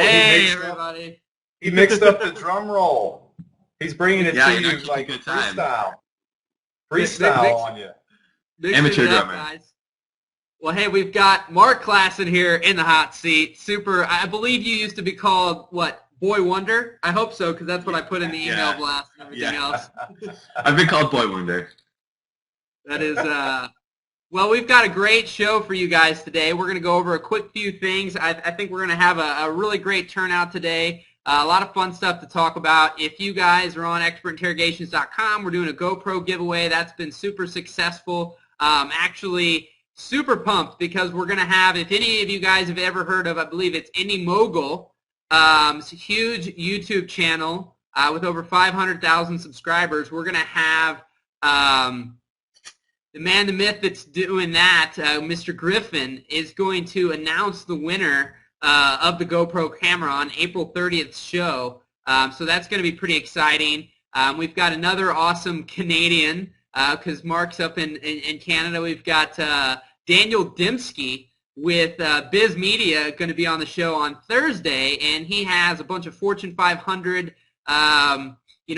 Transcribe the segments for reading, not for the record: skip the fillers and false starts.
Hey, everybody. He mixed up the drum roll. He's bringing it to you like like freestyle. Mix, Freestyle on you. Amateur it up, drummer. guys. Well, hey, we've got Mark Klassen here in the hot seat. Super. I believe you used to be called, what, Boy Wonder? I hope so, because that's what I put in the email blast and everything else. I've been called Boy Wonder. That is, well, we've got a great show for you guys today. We're going to go over a quick few things. I think we're going to have a really great turnout today. A lot of fun stuff to talk about. If you guys are on expertinterrogations.com, we're doing a GoPro giveaway. That's been super successful. Actually, super pumped because we're going to have, if any of you guys have ever heard of, I believe it's Indie Mogul, it's a huge YouTube channel with over 500,000 subscribers. We're going to have the man, the myth that's doing that, Mr. Griffin, is going to announce the winner of the GoPro camera on April 30th show. So that's going to be pretty exciting. We've got another awesome Canadian, because Mark's up in Canada. We've got Daniel Dembski with Biz Media going to be on the show on Thursday, and he has a bunch of Fortune 500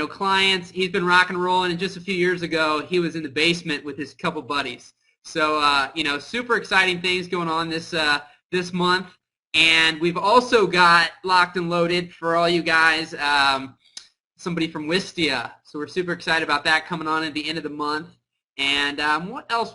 clients. He's been rock and rolling, and just a few years ago, he was in the basement with his couple buddies. So, super exciting things going on this month. And we've also got locked and loaded for all you guys, somebody from Wistia. So we're super excited about that coming on at the end of the month. And what else?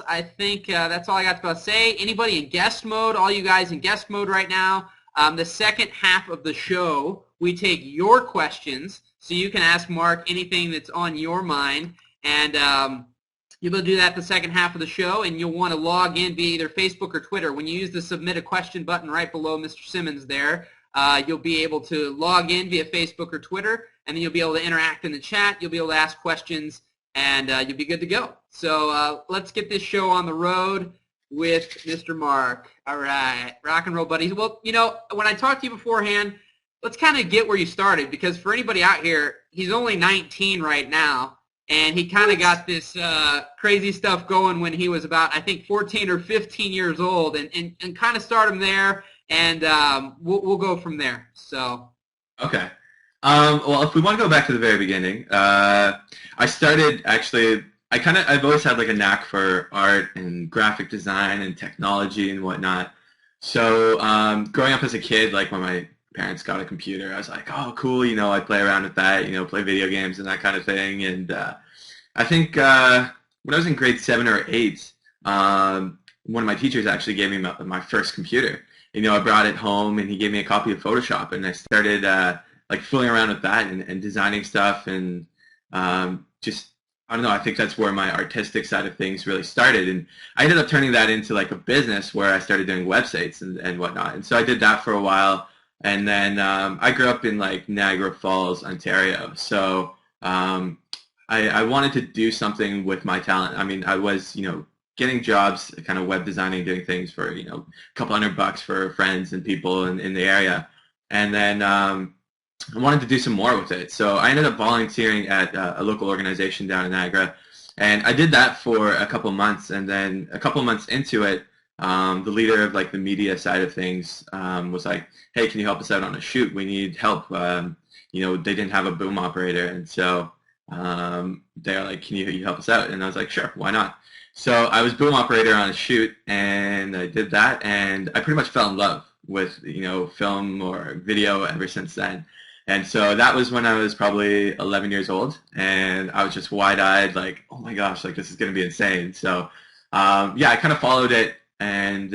I think that's all I got to say. Anybody in guest mode? All you guys in guest mode right now. The second half of the show, we take your questions. So you can ask Mark anything that's on your mind. And you'll be able to do that the second half of the show, and you'll want to log in via either Facebook or Twitter. When you use the submit a question button right below Mr. Simmons there, you'll be able to log in via Facebook or Twitter, and then you'll be able to interact in the chat. You'll be able to ask questions, and you'll be good to go. So let's get this show on the road with Mr. Mark. All right, rock and roll, buddies. Well, when I talked to you beforehand, let's kind of get where you started, because for anybody out here, he's only 19 right now. And he kind of got this crazy stuff going when he was about, I think, 14 or 15 years old, and kind of start him there, and we'll go from there. So. Okay. Well, if we want to go back to the very beginning, I started actually. I've always had like a knack for art and graphic design and technology and whatnot. So growing up as a kid, like when my parents got a computer, I was like, oh, cool, I play around with that, play video games and that kind of thing. And I think when I was in grade 7 or 8, one of my teachers actually gave me my first computer. I brought it home, and he gave me a copy of Photoshop, and I started like fooling around with that and designing stuff, and just, I don't know, I think that's where my artistic side of things really started. And I ended up turning that into like a business where I started doing websites and whatnot. And so I did that for a while. And then I grew up in like Niagara Falls, Ontario. So I wanted to do something with my talent. I mean, I was, getting jobs, kind of web designing, doing things for, a couple $100 for friends and people in the area. And then I wanted to do some more with it. So I ended up volunteering at a local organization down in Niagara. And I did that for a couple months. And then a couple months into it, the leader of like the media side of things was like, hey, can you help us out on a shoot? We need help. They didn't have a boom operator. And so they're like, can you help us out? And I was like, sure, why not? So I was boom operator on a shoot, and I did that, and I pretty much fell in love with, film or video ever since then. And so that was when I was probably 11 years old, and I was just wide-eyed, like, oh my gosh, like this is going to be insane. So I kind of followed it. And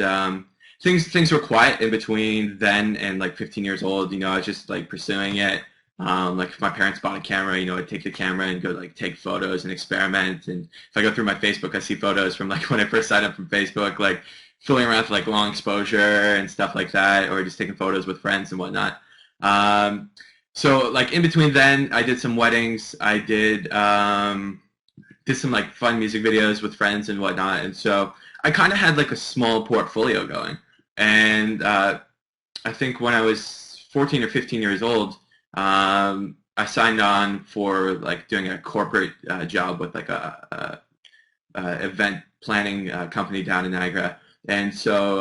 things were quiet in between then and like 15 years old. I was just like pursuing it. Like if my parents bought a camera, I'd take the camera and go like take photos and experiment. And if I go through my Facebook, I see photos from like when I first signed up from Facebook, like fooling around with like long exposure and stuff like that, or just taking photos with friends and whatnot. So like in between then, I did some weddings. I did some like fun music videos with friends and whatnot. And so I kind of had like a small portfolio going. And I think when I was 14 or 15 years old, I signed on for like doing a corporate job with like a event planning company down in Niagara. And so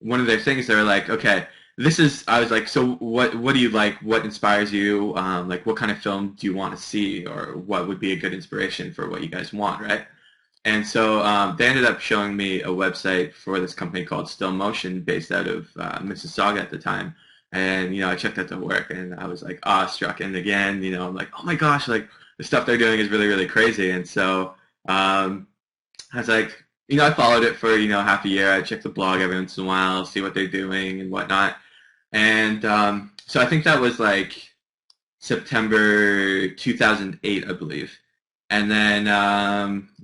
one of their things, they were like, okay, I was like, so what do you like? What inspires you? Like, what kind of film do you want to see, or what would be a good inspiration for what you guys want, right? And so they ended up showing me a website for this company called Still Motion, based out of Mississauga at the time. And I checked out the work, and I was like awestruck. And again, I'm like, oh my gosh, like the stuff they're doing is really, really crazy. And so I was like, I followed it for half a year. I checked the blog every once in a while, see what they're doing and whatnot. And so I think that was like September 2008, I believe. And then,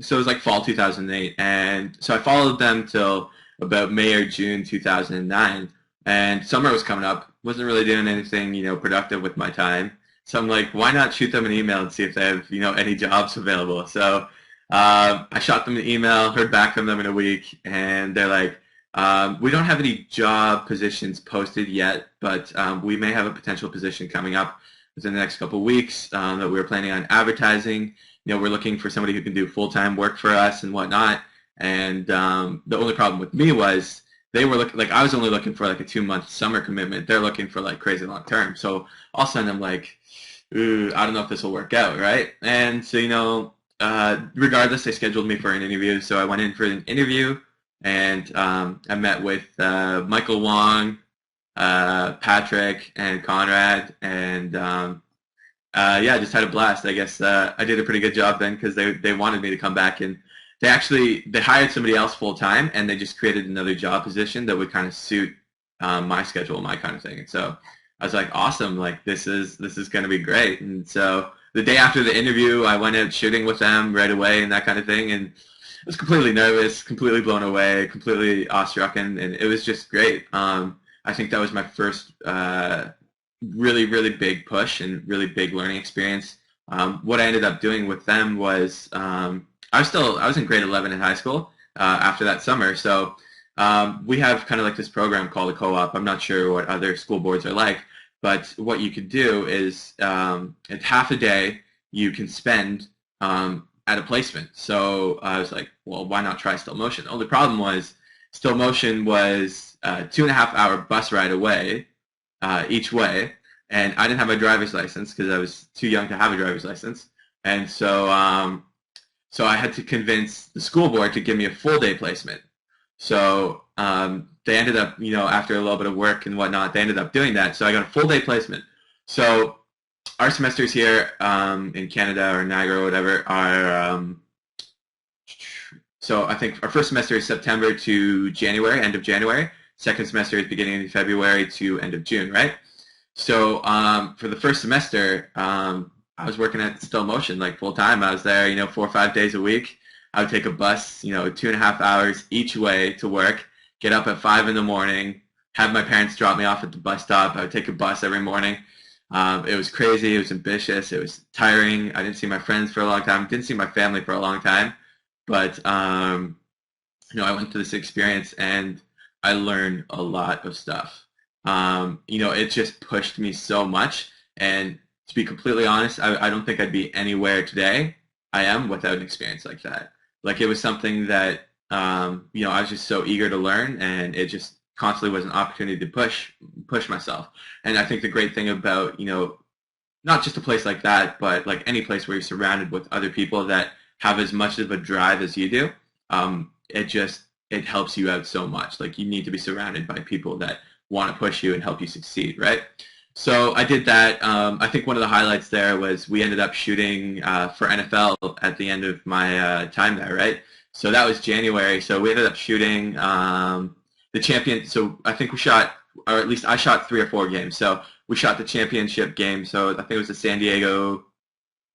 so it was like fall 2008. And so I followed them till about May or June 2009. And summer was coming up. Wasn't really doing anything, productive with my time. So I'm like, why not shoot them an email and see if they have, any jobs available? So I shot them an email, heard back from them in a week, and they're like, we don't have any job positions posted yet, but we may have a potential position coming up within the next couple of weeks that we're planning on advertising. We're looking for somebody who can do full-time work for us and whatnot. And the only problem with me was they were looking, like, I was only looking for like a 2-month summer commitment. They're looking for like crazy long term. So all of a sudden I'm like, ooh, I don't know if this will work out, right? And so, regardless, they scheduled me for an interview. So I went in for an interview, and I met with Michael Wong, Patrick, and Conrad, and yeah, just had a blast. I guess I did a pretty good job then, because they wanted me to come back, and they hired somebody else full time, and they just created another job position that would kind of suit my schedule, my kind of thing. And so I was like, awesome, like this is going to be great. And so the day after the interview, I went out shooting with them right away and that kind of thing, and I was completely nervous, completely blown away, completely awestruck, and it was just great. I think that was my first really, really big push and really big learning experience. What I ended up doing with them was I was in grade 11 in high school after that summer. So we have kind of like this program called a co-op. I'm not sure what other school boards are like, but what you could do is at half a day you can spend at a placement. So I was like, well, why not try Still Motion? The only problem was Still Motion was a 2.5-hour bus ride away each way, and I didn't have a driver's license because I was too young to have a driver's license. And so so I had to convince the school board to give me a full day placement. So they ended up, after a little bit of work and whatnot, they ended up doing that. So I got a full day placement. So our semesters here in Canada or Niagara or whatever are, so I think our first semester is September to January, end of January. Second semester is beginning of February to end of June, right? So for the first semester, I was working at Still Motion like full time. I was there, 4 or 5 days a week. I would take a bus, 2.5 hours each way to work, get up at 5 in the morning, have my parents drop me off at the bus stop. I would take a bus every morning. It was crazy. It was ambitious. It was tiring. I didn't see my friends for a long time. Didn't see my family for a long time. But, I went through this experience, and I learned a lot of stuff. It just pushed me so much. And to be completely honest, I don't think I'd be anywhere today I am without an experience like that. Like, it was something that, I was just so eager to learn, and it just constantly was an opportunity to push myself. And I think the great thing about, not just a place like that, but like any place where you're surrounded with other people that have as much of a drive as you do, it helps you out so much. Like, you need to be surrounded by people that want to push you and help you succeed, right? So I did that. I think one of the highlights there was we ended up shooting for NFL at the end of my time there, right? So that was January. So we ended up shooting the champion. So I think we shot, or at least I shot 3 or 4 games. So we shot the championship game. So I think it was the San Diego,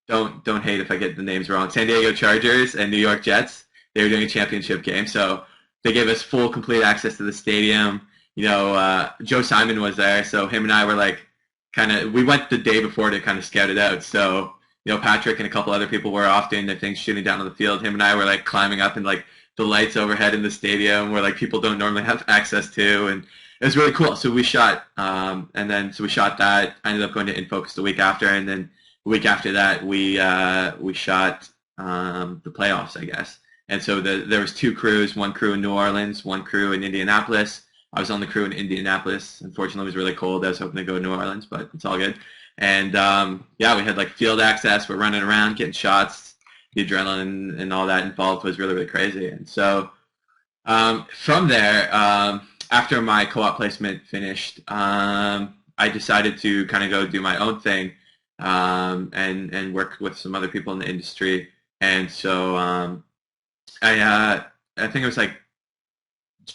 don't hate if I get the names wrong, San Diego Chargers and New York Jets. They were doing a championship game. So they gave us full, complete access to the stadium. Joe Simon was there. So him and I were like, we went the day before to kind of scout it out. So, Patrick and a couple other people were off doing their things, shooting down on the field. Him and I were like climbing up in like the lights overhead in the stadium where like people don't normally have access to, and it was really cool. So we shot, so we shot that. I ended up going to InFocus the week after, and then the week after that we shot the playoffs, I guess. And so there was 2 crews, one crew in New Orleans, one crew in Indianapolis. I was on the crew in Indianapolis. Unfortunately, it was really cold. I was hoping to go to New Orleans, but it's all good. And yeah, we had like field access. We're running around, getting shots. The adrenaline and all that involved was really, really crazy. And so from there, after my co-op placement finished, I decided to kind of go do my own thing and work with some other people in the industry. And so I think it was like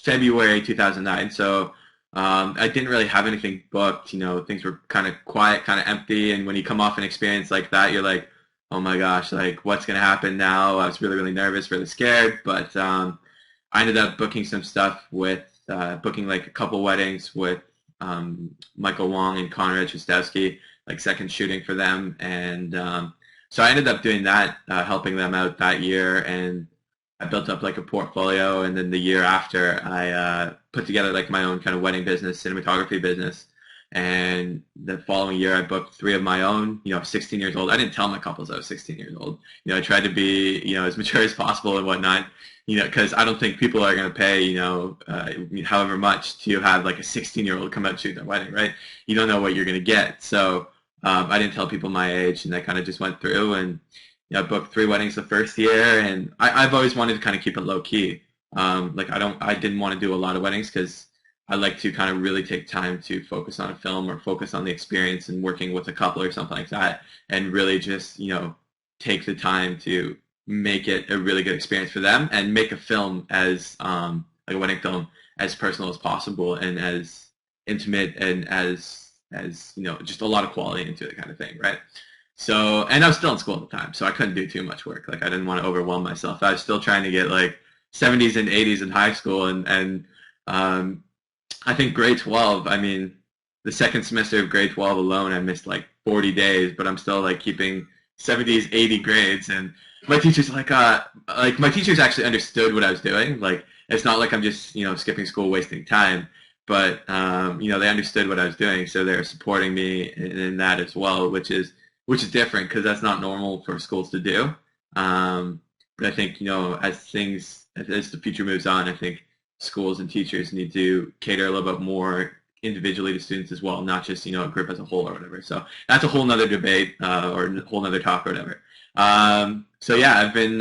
February 2009. So I didn't really have anything booked. You know, things were kind of quiet, kind of empty. And when you come off an experience like that, you're like, oh my gosh, like what's going to happen now? I was really, really nervous, really scared. But I ended up booking some stuff with, booking like a couple weddings with Michael Wong and Conrad Chostowski, like second shooting for them. And so I ended up doing that, helping them out that year. And I built up like a portfolio, and then the year after I put together like my own kind of wedding business, cinematography business. And the following year I booked 3 of my own, you know, 16 years old. I didn't tell my couples I was 16 years old. You know, I tried to be, you know, as mature as possible and whatnot, you know, because I don't think people are going to pay, you know, however much to have like a 16-year-old come out shoot their wedding, right? You don't know what you're going to get. So I didn't tell people my age, and I kind of just went through and, you know, I booked 3 weddings the first year, and I've always wanted to kind of keep it low key. Like I didn't want to do a lot of weddings because I like to kind of really take time to focus on a film or focus on the experience and working with a couple or something like that, and really just, you know, take the time to make it a really good experience for them and make a film as like a wedding film as personal as possible and as intimate and as you know, just a lot of quality into it kind of thing, right? So, and I was still in school at the time, so I couldn't do too much work. Like I didn't want to overwhelm myself. I was still trying to get like 70s and 80s in high school, and I think grade 12, I mean, the second semester of grade 12 alone, I missed like 40 days, but I'm still like keeping 70s, 80 grades. And my teachers like my teachers actually understood what I was doing. Like, it's not like I'm just, you know, skipping school, wasting time, but, you know, they understood what I was doing. So they're supporting me in that as well, which is different because that's not normal for schools to do. But I think, you know, as the future moves on, I think schools and teachers need to cater a little bit more individually to students as well, not just, you know, a group as a whole or whatever. So that's a whole nother debate or a whole nother talk or whatever. So yeah, I've been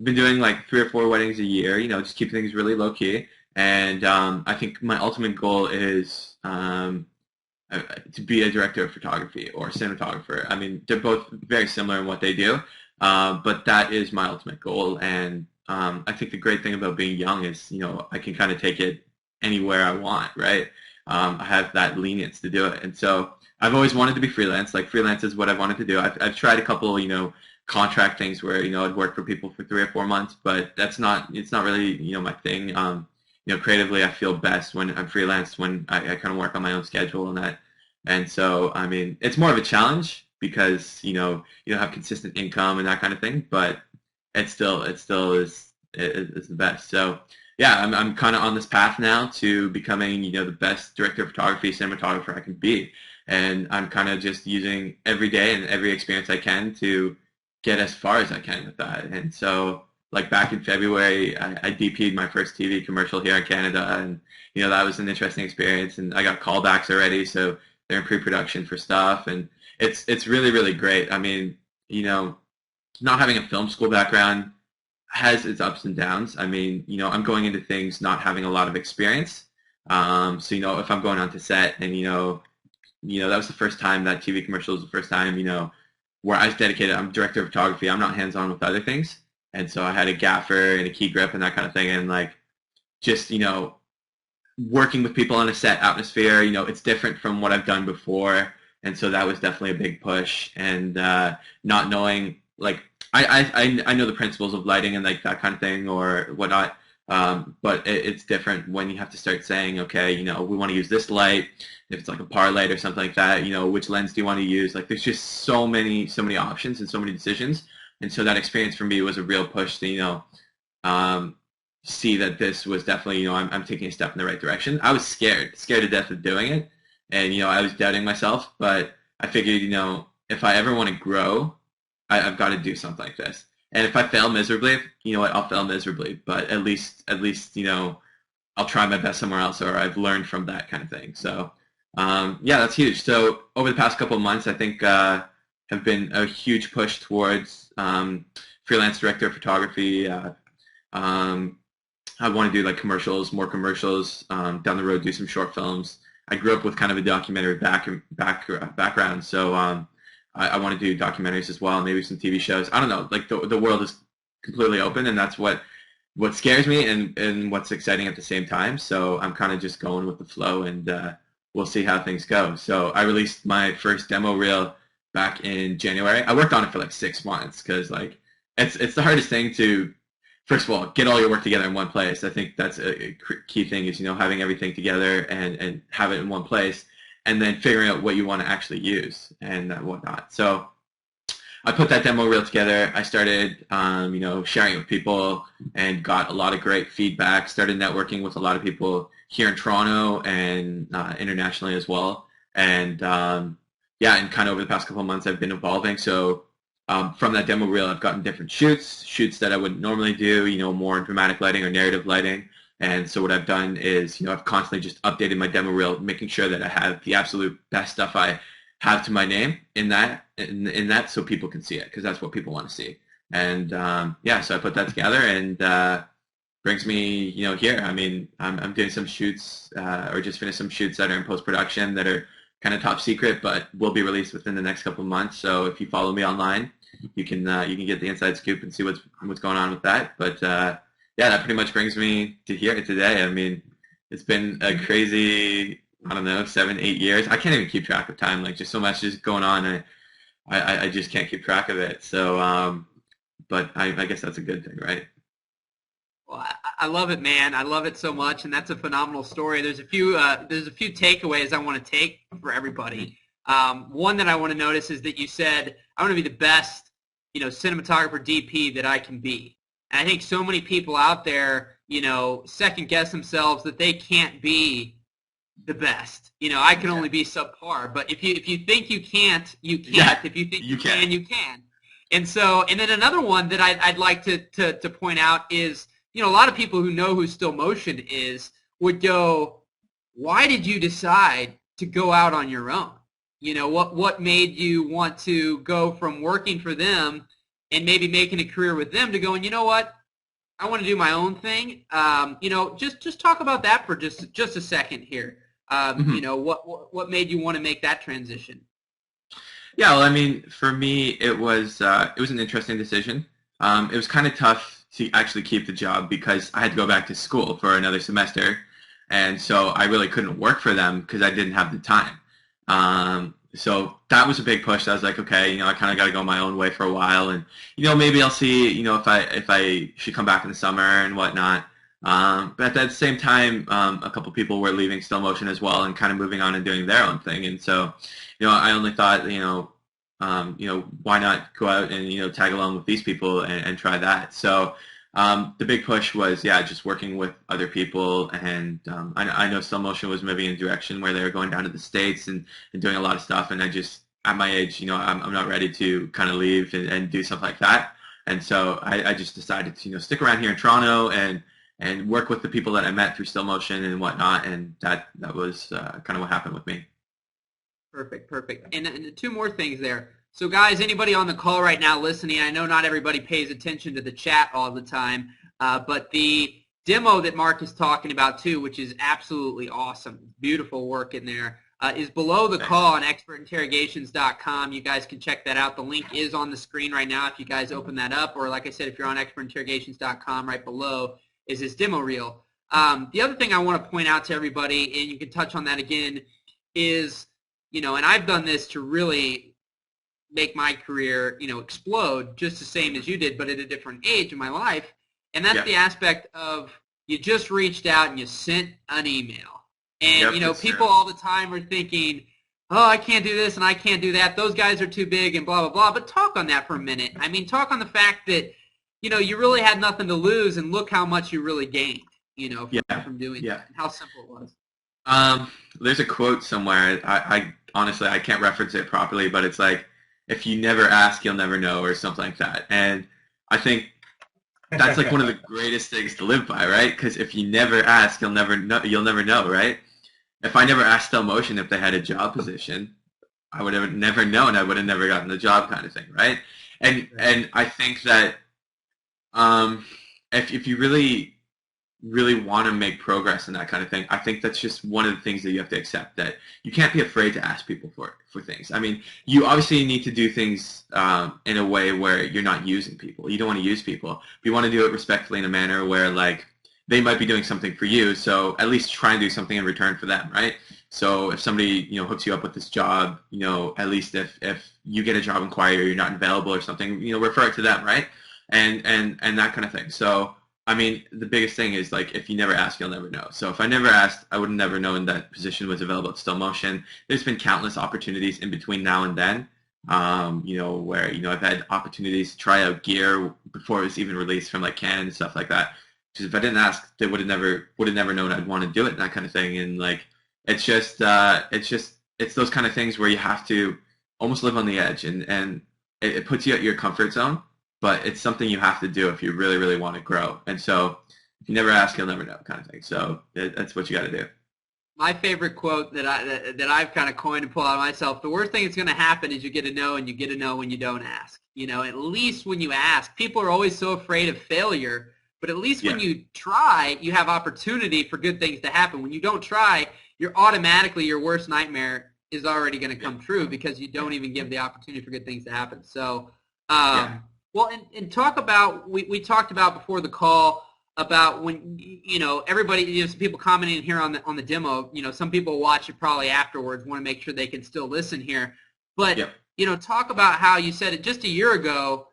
doing like 3 or 4 weddings a year, you know, just keeping things really low key. And I think my ultimate goal is to be a director of photography or cinematographer. I mean, they're both very similar in what they do, but that is my ultimate goal. And I think the great thing about being young is, you know, I can kind of take it anywhere I want, right? I have that lenience to do it. And so I've always wanted to be freelance. Like, freelance is what I've wanted to do. I've tried a couple, you know, contract things where, you know, I'd work for people for 3 or 4 months, but it's not really, you know, my thing. You know, creatively, I feel best when I'm freelance, when I kind of work on my own schedule and that. And so, I mean, it's more of a challenge because, you know, you don't have consistent income and that kind of thing, but it still is the best. So yeah, I'm kind of on this path now to becoming, you know, the best director of photography, cinematographer I can be. And I'm kind of just using every day and every experience I can to get as far as I can with that. And so, like, back in February, I DP'd my first TV commercial here in Canada, and, you know, that was an interesting experience. And I got callbacks already, so they're in pre-production for stuff, and it's really, really great. I mean, you know, not having a film school background has its ups and downs. I mean, you know, I'm going into things not having a lot of experience. So, you know, if I'm going onto set and, you know, that was the first time that TV commercial was the first time, you know, where I was dedicated. I'm director of photography. I'm not hands-on with other things. And so I had a gaffer and a key grip and that kind of thing. And, like, just, you know, working with people on a set atmosphere, you know, it's different from what I've done before. And so that was definitely a big push. And not knowing, like, I know the principles of lighting and, like, that kind of thing or whatnot, but it's different when you have to start saying, okay, you know, we want to use this light. If it's like a par light or something like that, you know, which lens do you want to use? Like, there's just so many options and so many decisions. And so that experience for me was a real push to, you know, see that this was definitely, you know, I'm taking a step in the right direction. I was scared to death of doing it. And, you know, I was doubting myself, but I figured, you know, if I ever want to grow, I've got to do something like this. And if I fail miserably, you know what, I'll fail miserably. But at least, you know, I'll try my best somewhere else, or I've learned from that kind of thing. So yeah, that's huge. So over the past couple of months, I think have been a huge push towards freelance director of photography. Um, I want to do like commercials, more commercials, down the road, do some short films. I grew up with kind of a documentary background, so I want to do documentaries as well, maybe some TV shows. I don't know, like the world is completely open, and that's what scares me and what's exciting at the same time. So I'm kind of just going with the flow, and we'll see how things go. So I released my first demo reel back in January. I worked on it for like 6 months because like it's the hardest thing to, first of all, get all your work together in one place. I think that's a key thing is, having everything together and have it in one place, and then figuring out what you want to actually use and whatnot. So I put that demo reel together. I started, sharing it with people and got a lot of great feedback. Started networking with a lot of people here in Toronto and internationally as well. And and kind of over the past couple of months, I've been evolving. So from that demo reel, I've gotten different shoots that I wouldn't normally do, more dramatic lighting or narrative lighting. And so what I've done is, I've constantly just updated my demo reel, making sure that I have the absolute best stuff I have to my name in that so people can see it, because that's what people want to see. And so I put that together, and brings me, here. I mean, I'm doing some shoots or just finished some shoots that are in post-production that are kind of top secret, but will be released within the next couple of months. So if you follow me online, you can get the inside scoop and see what's going on with that. But that pretty much brings me to here today. I mean, it's been a crazy, I don't know, 7, 8 years. I can't even keep track of time. Like, just so much is going on. I just can't keep track of it. So, but I guess that's a good thing, right? Well, I love it, man. I love it so much, and that's a phenomenal story. There's a few takeaways I want to take for everybody. One that I want to notice is that you said, I want to be the best, cinematographer DP that I can be. And I think so many people out there, second guess themselves that they can't be the best. I can only be subpar. But if you think you can't, you can't. Yeah, if you think you can, you can. And then another one that I'd like to point out is, a lot of people who know who Still Motion is would go, why did you decide to go out on your own? What made you want to go from working for them and maybe making a career with them to going, you know what, I want to do my own thing. Just talk about that for just a second here. What made you want to make that transition? Yeah, well, I mean, for me, it was an interesting decision. It was kind of tough to actually keep the job because I had to go back to school for another semester, and so I really couldn't work for them because I didn't have the time. So that was a big push. I was like, okay, I kind of got to go my own way for a while, and maybe I'll see, if I should come back in the summer and whatnot. But at the same time, a couple people were leaving Still Motion as well and kind of moving on and doing their own thing. And so, I only thought, why not go out and, tag along with these people and try that. So the big push was, just working with other people. And I know Still Motion was moving in a direction where they were going down to the States and doing a lot of stuff. And I just, at my age, I'm not ready to kind of leave and do stuff like that. And so I just decided to, stick around here in Toronto and work with the people that I met through Still Motion and whatnot, and that was kind of what happened with me. Perfect. And two more things there. So guys, anybody on the call right now listening, I know not everybody pays attention to the chat all the time, but the demo that Mark is talking about too, which is absolutely awesome, beautiful work in there, is below the call on expertinterrogations.com. You guys can check that out. The link is on the screen right now if you guys open that up, or like I said, if you're on expertinterrogations.com, right below is this demo reel. The other thing I want to point out to everybody, and you can touch on that again, is, and I've done this to really make my career, explode just the same as you did, but at a different age in my life, and that's the aspect of you just reached out and you sent an email. And, people all the time are thinking, oh, I can't do this and I can't do that. Those guys are too big and blah, blah, blah. But talk on that for a minute. I mean, talk on the fact that, you really had nothing to lose, and look how much you really gained, from doing that, and how simple it was. There's a quote somewhere. I honestly, I can't reference it properly, but it's like, if you never ask, you'll never know, or something like that. And I think that's like one of the greatest things to live by, right? Because if you never ask, you'll never know. You'll never know, right? If I never asked Still Motion if they had a job position, I would have never known. I would have never gotten the job, kind of thing, right? And I think that um, if you really want to make progress and that kind of thing, I think that's just one of the things that you have to accept, that you can't be afraid to ask people for things. I mean, you obviously need to do things in a way where you're not using people. You don't want to use people, but you want to do it respectfully in a manner where, like, they might be doing something for you, so at least try and do something in return for them, right? So if somebody, hooks you up with this job, at least if you get a job inquiry or you're not available or something, refer it to them, right? And that kind of thing. So I mean, the biggest thing is, like, if you never ask, you'll never know. So if I never asked, I would have never known that position was available at Still Motion. There's been countless opportunities in between now and then, where, I've had opportunities to try out gear before it was even released from, like, Canon and stuff like that. Because if I didn't ask, they would have never known I'd want to do it and that kind of thing. And, like, it's those kind of things where you have to almost live on the edge, and it puts you at your comfort zone. But it's something you have to do if you really, really want to grow. And so if you never ask, you'll never know, kind of thing. So that's what you got to do. My favorite quote that I've kind of coined and pulled out myself: the worst thing that's going to happen is you get a no, and you get a no when you don't ask. At least when you ask, people are always so afraid of failure. But at least when you try, you have opportunity for good things to happen. When you don't try, you're automatically, your worst nightmare is already going to come true because you don't even give the opportunity for good things to happen. So, well, and talk about, we talked about before the call about when, everybody, some people commenting here on the demo, some people watch it probably afterwards, want to make sure they can still listen here. But, talk about how you said it just a year ago,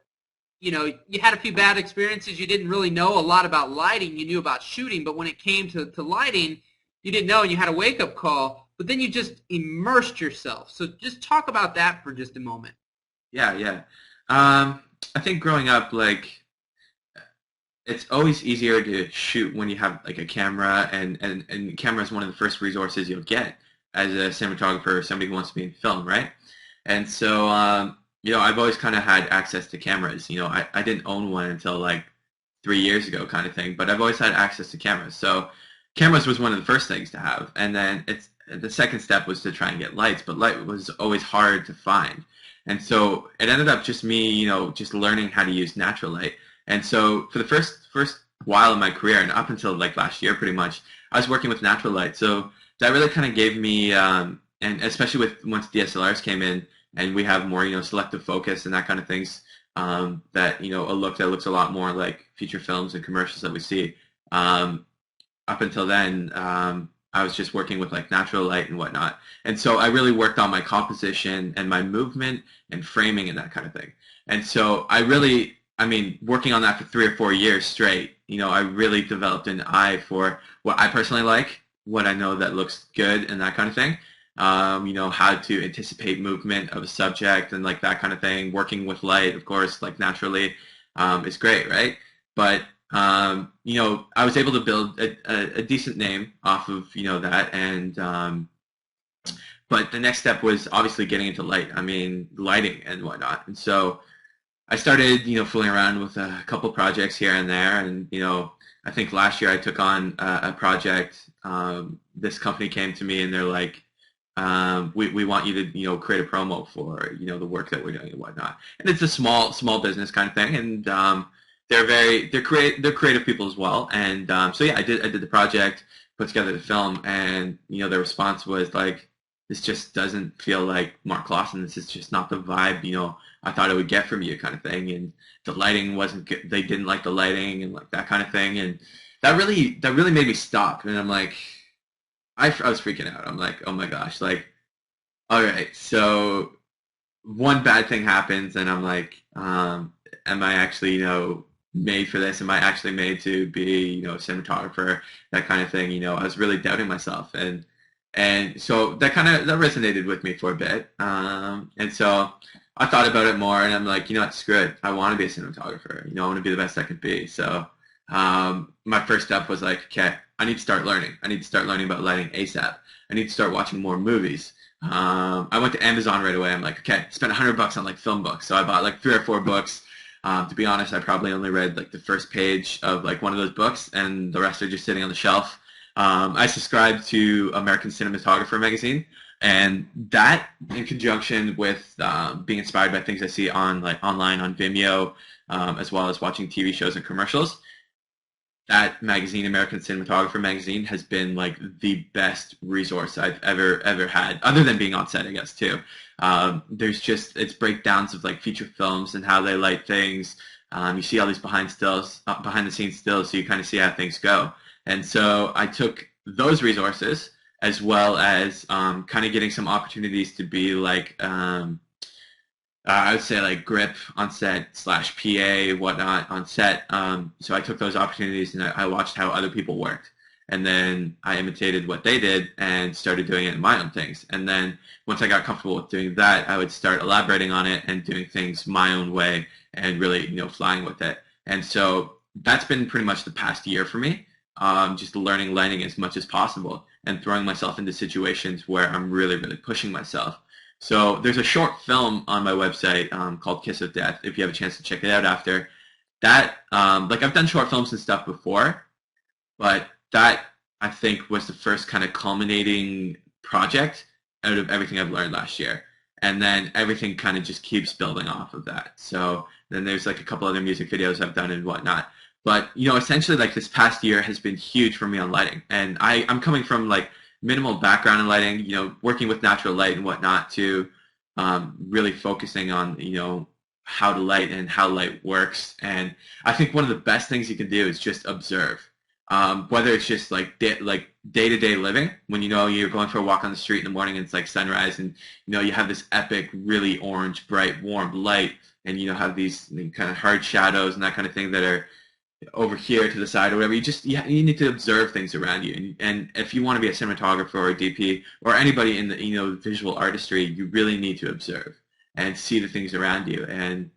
you had a few bad experiences. You didn't really know a lot about lighting. You knew about shooting, but when it came to lighting, you didn't know, and you had a wake-up call. But then you just immersed yourself. So just talk about that for just a moment. Yeah. I think growing up, like, it's always easier to shoot when you have, like, a camera, and camera is one of the first resources you'll get as a cinematographer or somebody who wants to be in film, right? And so, I've always kind of had access to cameras. I didn't own one until, like, 3 years ago, kind of thing, but I've always had access to cameras. So cameras was one of the first things to have, and then the second step was to try and get lights, but light was always hard to find. And so it ended up just me, just learning how to use natural light. And so for the first while in my career, and up until, like, last year pretty much, I was working with natural light. So that really kind of gave me, and especially once DSLRs came in, and we have more, selective focus and that kind of things, that, a look that looks a lot more like feature films and commercials that we see. Up until then, I was just working with, like, natural light and whatnot. And so I really worked on my composition and my movement and framing and that kind of thing. And so working on that for 3 or 4 years straight, I really developed an eye for what I personally like, what I know that looks good and that kind of thing. How to anticipate movement of a subject and, like, that kind of thing. Working with light, of course, like, naturally, is great, right? But I was able to build a decent name off of, that, and but the next step was obviously getting into lighting and whatnot. And so I started, fooling around with a couple projects here and there, and, I think last year I took on a project. This company came to me and they're like, we want you to, create a promo for, the work that we're doing and whatnot. And it's a small business kind of thing, and they're creative people as well. And so yeah, I did the project, put together the film, and their response was like, this just doesn't feel like Mark Klassen. This is just not the vibe I thought I would get from you, kind of thing. And the lighting wasn't good. They didn't like the lighting and, like, that kind of thing. And that really made me stop. And I'm like, I was freaking out. I'm like, oh my gosh, like, all right, so one bad thing happens, and I'm like, am I actually, made for this? Am I actually made to be, a cinematographer? That kind of thing. I was really doubting myself, and so that resonated with me for a bit. And so I thought about it more, and I'm like, what, screw it. I want to be a cinematographer. I want to be the best I can be. So my first step was like, okay, I need to start learning. I need to start learning about lighting ASAP. I need to start watching more movies. I went to Amazon right away. I'm like, okay, spend $100 on, like, film books. So I bought, like, 3 or 4 books. To be honest, I probably only read like the first page of like one of those books, and the rest are just sitting on the shelf. I subscribe to American Cinematographer magazine, and that, in conjunction with being inspired by things I see on like online on Vimeo, as well as watching TV shows and commercials, that magazine, American Cinematographer magazine, has been like the best resource I've ever had, other than being on set, I guess, too. There's just, it's breakdowns of like feature films and how they light things. You see all these behind the scenes stills, so you kind of see how things go. And so I took those resources, as well as kind of getting some opportunities to be like, I would say like grip on set / PA, whatnot on set. So I took those opportunities and I watched how other people worked. And then I imitated what they did and started doing it in my own things. And then once I got comfortable with doing that, I would start elaborating on it and doing things my own way and really, flying with it. And so that's been pretty much the past year for me. Just learning lighting as much as possible and throwing myself into situations where I'm really, really pushing myself. So there's a short film on my website called Kiss of Death, if you have a chance to check it out after. That, like I've done short films and stuff before, but that, I think, was the first kind of culminating project out of everything I've learned last year. And then everything kind of just keeps building off of that. So then there's like a couple other music videos I've done and whatnot. But, essentially like this past year has been huge for me on lighting. And I'm coming from like minimal background in lighting, working with natural light and whatnot, to really focusing on, how to light and how light works. And I think one of the best things you can do is just observe. Whether it's just like day-to-day living, when you're going for a walk on the street in the morning and it's like sunrise, and you have this epic, really orange, bright, warm light, and have these kind of hard shadows and that kind of thing that are over here to the side or whatever. You need to observe things around you, and if you want to be a cinematographer or a DP or anybody in the visual artistry, you really need to observe and see the things around you. And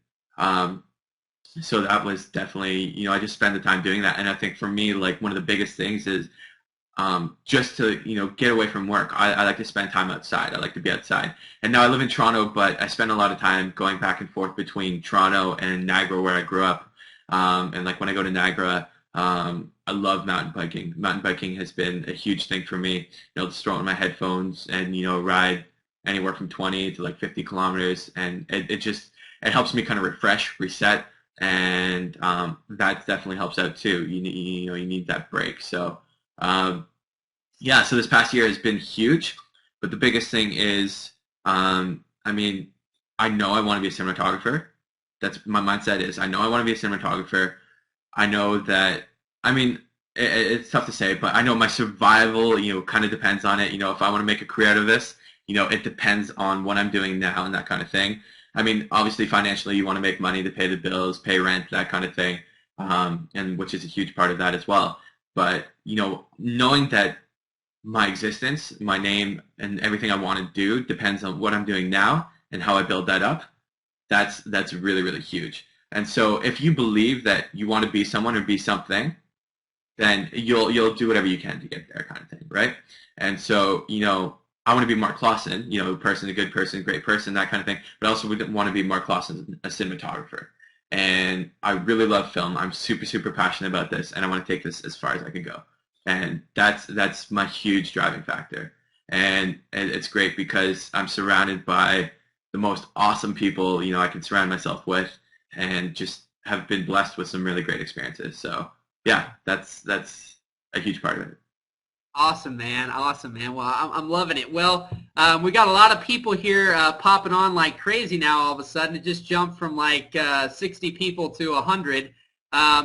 so that was definitely, I just spend the time doing that. And I think for me, like one of the biggest things is just to get away from work. I like to spend time outside. I like to be outside. And now I live in Toronto, but I spend a lot of time going back and forth between Toronto and Niagara, where I grew up. And like when I go to Niagara, I love mountain biking. Mountain biking has been a huge thing for me. Just throw in my headphones and ride anywhere from 20 to like 50 kilometers, and it helps me kind of refresh, reset, and that definitely helps out too. You need that break. So yeah, so this past year has been huge, but the biggest thing is, I know I want to be a cinematographer. That's my mindset is, I know I want to be a cinematographer. I know that, it's tough to say, but I know my survival, kind of depends on it. If I want to make a career out of this, it depends on what I'm doing now and that kind of thing. Obviously financially, you want to make money to pay the bills, pay rent, that kind of thing, and which is a huge part of that as well. But, knowing that my existence, my name, and everything I want to do depends on what I'm doing now and how I build that up, that's really, really huge. And so if you believe that you want to be someone or be something, then you'll do whatever you can to get there, kind of thing, right? And so, I want to be Mark Klassen, a good person, great person, that kind of thing, but I also would want to be Mark Klassen, a cinematographer. And I really love film. I'm super, super passionate about this, and I want to take this as far as I can go. And that's my huge driving factor. And it's great because I'm surrounded by the most awesome people, I can surround myself with, and just have been blessed with some really great experiences. So yeah, that's a huge part of it. Awesome, man. Awesome, man. Well, I'm loving it. Well, we got a lot of people here popping on like crazy now all of a sudden. It just jumped from like 60 people to 100.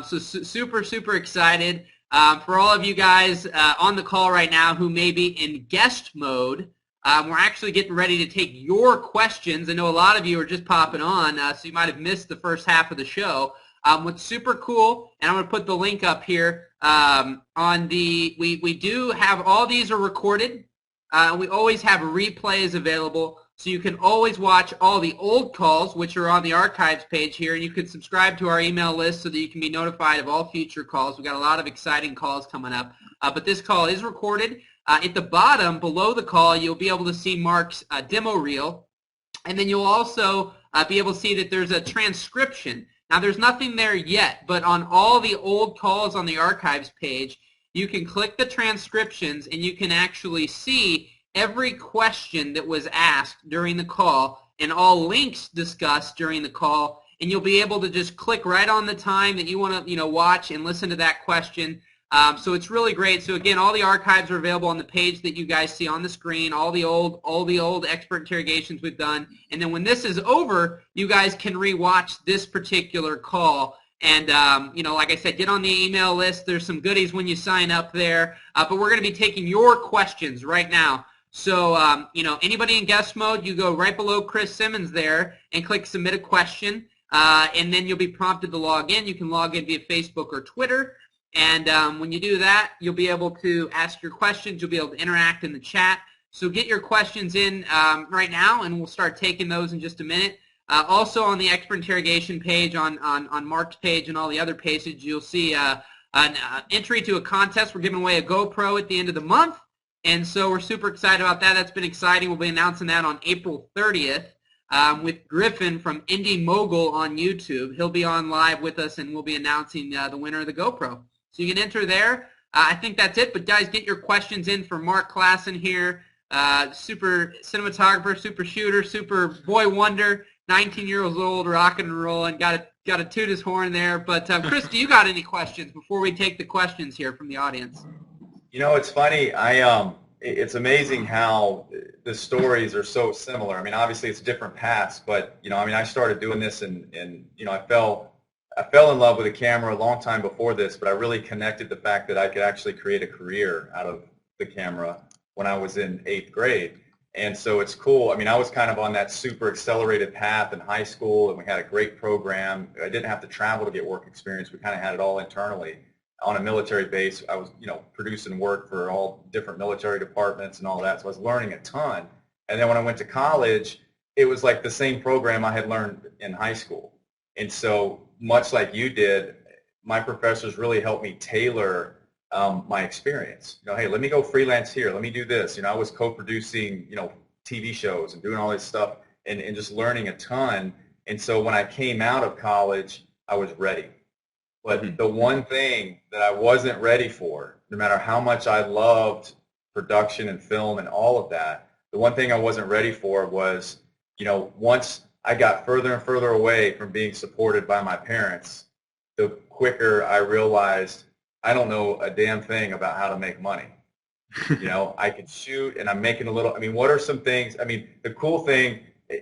So super, super excited. For all of you guys on the call right now who may be in guest mode, we're actually getting ready to take your questions. I know a lot of you are just popping on, so you might have missed the first half of the show. What's super cool, and I'm going to put the link up here, we do have, all these are recorded. We always have replays available, so you can always watch all the old calls, which are on the archives page here, and you can subscribe to our email list so that you can be notified of all future calls. We've got a lot of exciting calls coming up, but this call is recorded. At the bottom, below the call, you'll be able to see Mark's demo reel, and then you'll also be able to see that there's a transcription. Now, there's nothing there yet, but on all the old calls on the archives page, you can click the transcriptions and you can actually see every question that was asked during the call and all links discussed during the call, and you'll be able to just click right on the time that you want to watch and listen to that question. So it's really great. So again, all the archives are available on the page that you guys see on the screen, all the old expert interrogations we've done. And then when this is over, you guys can rewatch this particular call. And, like I said, get on the email list. There's some goodies when you sign up there. But we're going to be taking your questions right now. So, anybody in guest mode, you go right below Chris Simmons there and click Submit a Question. And then you'll be prompted to log in. You can log in via Facebook or Twitter. And when you do that, you'll be able to ask your questions. You'll be able to interact in the chat. So get your questions in right now, and we'll start taking those in just a minute. Also on the expert interrogation page, on Mark's page and all the other pages, you'll see an entry to a contest. We're giving away a GoPro at the end of the month, and so we're super excited about that. That's been exciting. We'll be announcing that on April 30th with Griffin from Indie Mogul on YouTube. He'll be on live with us, and we'll be announcing the winner of the GoPro. So you can enter there. I think that's it, but guys, get your questions in for Mark Klassen here, super cinematographer, super shooter, super boy wonder, 19 years old, rocking and rolling. Got to toot his horn there. But Chris, do you got any questions before we take the questions here from the audience? It's funny. It's amazing how the stories are so similar. I mean, obviously it's different paths, but I started doing this, and I fell in love with a camera a long time before this, but I really connected the fact that I could actually create a career out of the camera when I was in 8th grade. And so it's cool. I mean, I was kind of on that super accelerated path in high school, and we had a great program. I didn't have to travel to get work experience. We kind of had it all internally. On a military base, I was, producing work for all different military departments and all that, so I was learning a ton. And then when I went to college, it was like the same program I had learned in high school. And so much like you did, my professors really helped me tailor my experience. Hey, let me go freelance here. Let me do this. I was co-producing, TV shows and doing all this stuff and just learning a ton. And so when I came out of college, I was ready. But the one thing that I wasn't ready for, no matter how much I loved production and film and all of that, the one thing I wasn't ready for was, once I got further and further away from being supported by my parents, the quicker I realized I don't know a damn thing about how to make money. I could shoot, and I'm making a little. I mean, what are some things? I mean, the cool thing.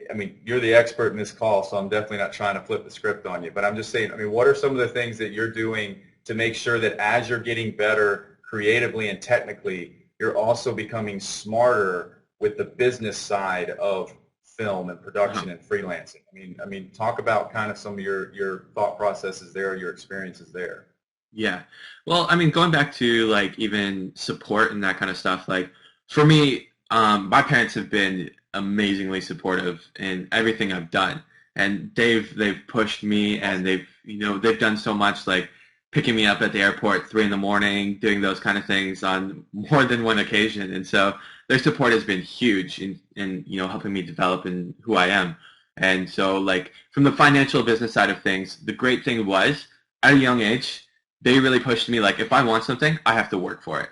I mean, you're the expert in this call, so I'm definitely not trying to flip the script on you. But I'm just saying. I mean, what are some of the things that you're doing to make sure that as you're getting better creatively and technically, you're also becoming smarter with the business side of film and production and freelancing? I mean, talk about kind of some of your thought processes there, your experiences there. Yeah. Well, I mean, going back to like even support and that kind of stuff, like for me, my parents have been amazingly supportive in everything I've done, and they've pushed me, and they've done so much, like picking me up at the airport 3 a.m, doing those kind of things on more than one occasion. And so their support has been huge in helping me develop in who I am. And so like from the financial business side of things, the great thing was at a young age, they really pushed me, like if I want something, I have to work for it.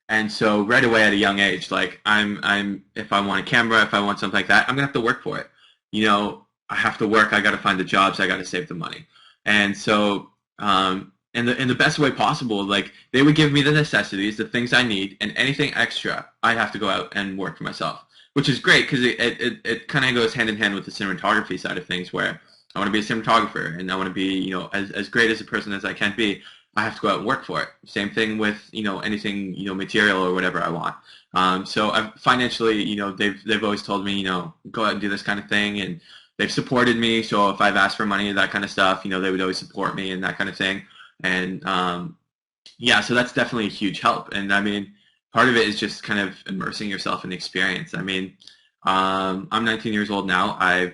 And so right away at a young age, like if I want a camera, if I want something like that, I'm gonna have to work for it. I have to work. I got to find the jobs. I got to save the money. And so in the best way possible, like they would give me the necessities, the things I need, and anything extra, I have to go out and work for myself, which is great because it kind of goes hand in hand with the cinematography side of things, where I want to be a cinematographer and I want to be as great as a person as I can be. I have to go out and work for it. Same thing with anything material or whatever I want. So I've financially they've always told me go out and do this kind of thing, and they've supported me. So if I've asked for money, that kind of stuff, they would always support me and that kind of thing. And yeah, so that's definitely a huge help. And I mean, part of it is just kind of immersing yourself in the experience. I mean, I'm 19 years old now. I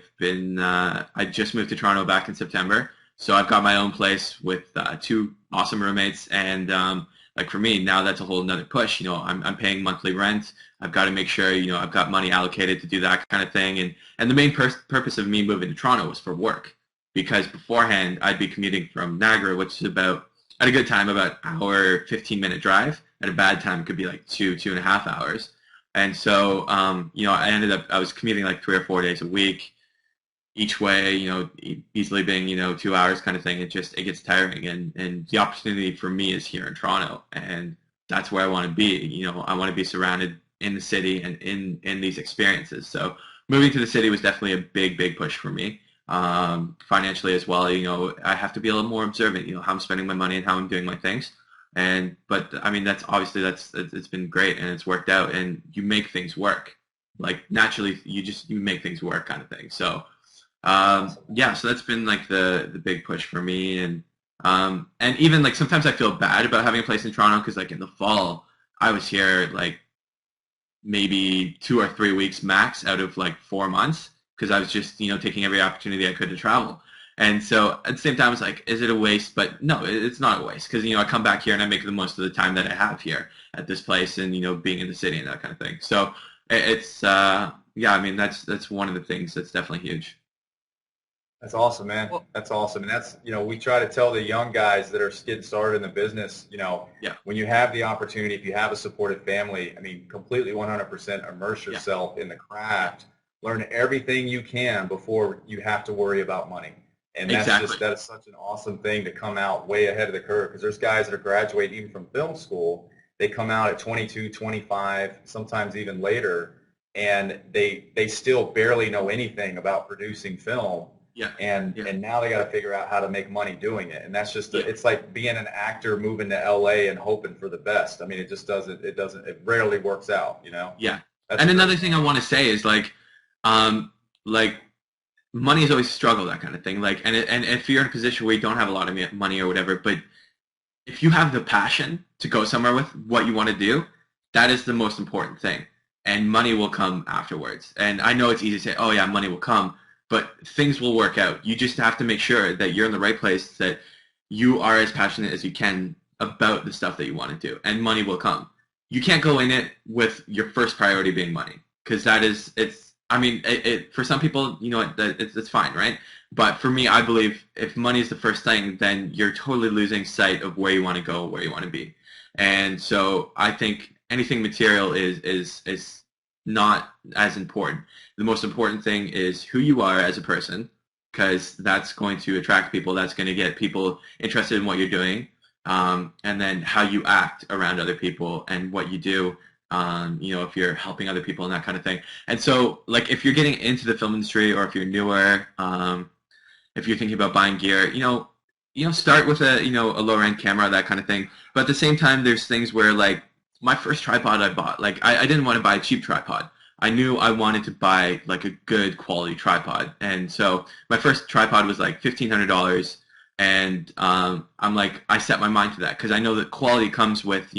just moved to Toronto back in September. So I've got my own place with 2 awesome roommates, and like for me now, that's a whole another push. I'm paying monthly rent. I've got to make sure I've got money allocated to do that kind of thing. And the main purpose of me moving to Toronto was for work, because beforehand I'd be commuting from Niagara, which is about, at a good time, about an hour, 15-minute drive. At a bad time, it could be like 2.5 hours. And so, I was commuting like 3 or 4 days a week each way, easily being, 2 hours kind of thing. It gets tiring. And the opportunity for me is here in Toronto. And that's where I want to be. I want to be surrounded in the city and in these experiences. So moving to the city was definitely a big push for me. Financially as well, I have to be a little more observant, how I'm spending my money and how I'm doing my things. But I mean, it's been great and it's worked out, and you make things work. Like naturally, you make things work kind of thing. So, so that's been like the big push for me. And even like sometimes I feel bad about having a place in Toronto, because like in the fall, I was here like maybe 2 or 3 weeks max out of like 4 months, because I was just, taking every opportunity I could to travel. And so at the same time, it's like, is it a waste? But no, it's not a waste, because, I come back here and I make the most of the time that I have here at this place, and, being in the city and that kind of thing. So it's, I mean, that's one of the things that's definitely huge. That's awesome, man. That's awesome. And that's, we try to tell the young guys that are getting started in the business, when you have the opportunity, if you have a supportive family, I mean, completely 100% immerse yourself in the craft, learn everything you can before you have to worry about money. And that is such an awesome thing to come out way ahead of the curve, because there's guys that are graduating even from film school. They come out at 22, 25, sometimes even later, and they still barely know anything about producing film. And now they got to figure out how to make money doing it. And that's just, it's like being an actor moving to LA and hoping for the best. I mean, it rarely works out, Yeah. And another thing I want to say is like money is always a struggle, that kind of thing. Like, and if you're in a position where you don't have a lot of money or whatever, but if you have the passion to go somewhere with what you want to do, that is the most important thing. And money will come afterwards. And I know it's easy to say, oh yeah, money will come, but things will work out. You just have to make sure that you're in the right place, that you are as passionate as you can about the stuff that you want to do, and money will come. You can't go in it with your first priority being money, because for some people, it's fine, right? But for me, I believe if money is the first thing, then you're totally losing sight of where you want to go, where you want to be. And so I think anything material is not as important. The most important thing is who you are as a person, because that's going to attract people. That's going to get people interested in what you're doing. And then how you act around other people and what you do, if you're helping other people and that kind of thing. And so, like, if you're getting into the film industry, or if you're newer, if you're thinking about buying gear, start with a lower end camera, that kind of thing. But at the same time, there's things where, like, my first tripod I bought, like, I didn't want to buy a cheap tripod. I knew I wanted to buy like a good quality tripod. And so my first tripod was like $1,500. And I'm like, I set my mind to that, because I know that quality comes with,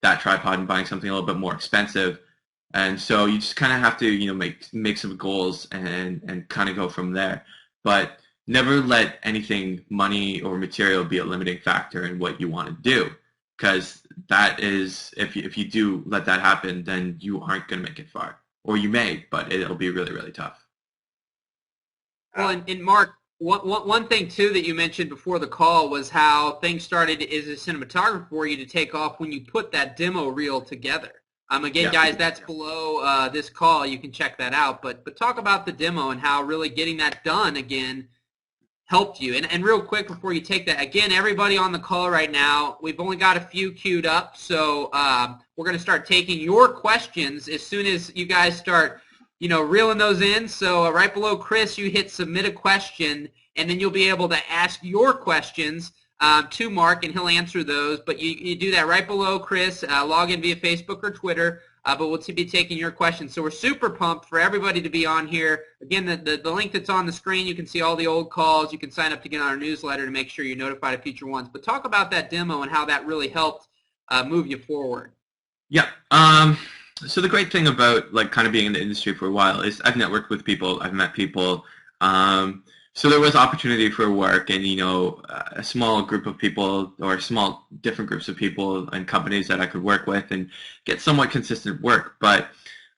that tripod and buying something a little bit more expensive. And so you just kind of have to, make some goals and kind of go from there. But never let anything, money or material, be a limiting factor in what you want to do, because that is, if you do let that happen, then you aren't going to make it far. Or you may, but it'll be really, really tough. Well, and Mark, one thing, too, that you mentioned before the call was how things started as a cinematographer for you to take off when you put that demo reel together. Again, guys, that's below this call. You can check that out. But talk about the demo and how really getting that done again helped you. And real quick before you take that, again, everybody on the call right now, we've only got a few queued up, so we're going to start taking your questions as soon as you guys start, reeling those in. So right below Chris, you hit submit a question, and then you'll be able to ask your questions to Mark, and he'll answer those. But you do that right below Chris, log in via Facebook or Twitter. But we'll be taking your questions. So we're super pumped for everybody to be on here. Again, the link that's on the screen, you can see all the old calls. You can sign up to get on our newsletter to make sure you're notified of future ones. But talk about that demo and how that really helped move you forward. Yeah. So the great thing about, like, kind of being in the industry for a while is I've networked with people. I've met people. So there was opportunity for work, and, a small group of people, or small different groups of people and companies that I could work with and get somewhat consistent work. But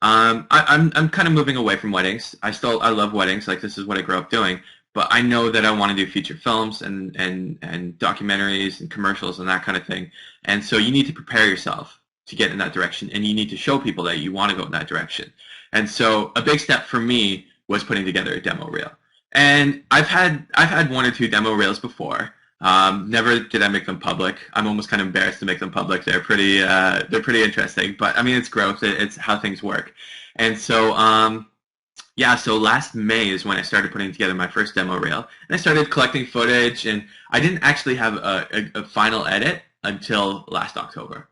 I'm kind of moving away from weddings. I love weddings. Like, this is what I grew up doing. but I know that I want to do feature films and documentaries and commercials and that kind of thing. And so you need to prepare yourself to get in that direction, and you need to show people that you want to go in that direction. And so a big step for me was putting together a demo reel. And I've had one or two demo reels before. Never did I make them public. I'm almost kind of embarrassed to make them public. They're pretty interesting, but I mean, it's growth. It's how things work. And so yeah, so last May is when I started putting together my first demo reel, and I started collecting footage, and I didn't actually have a final edit until last October.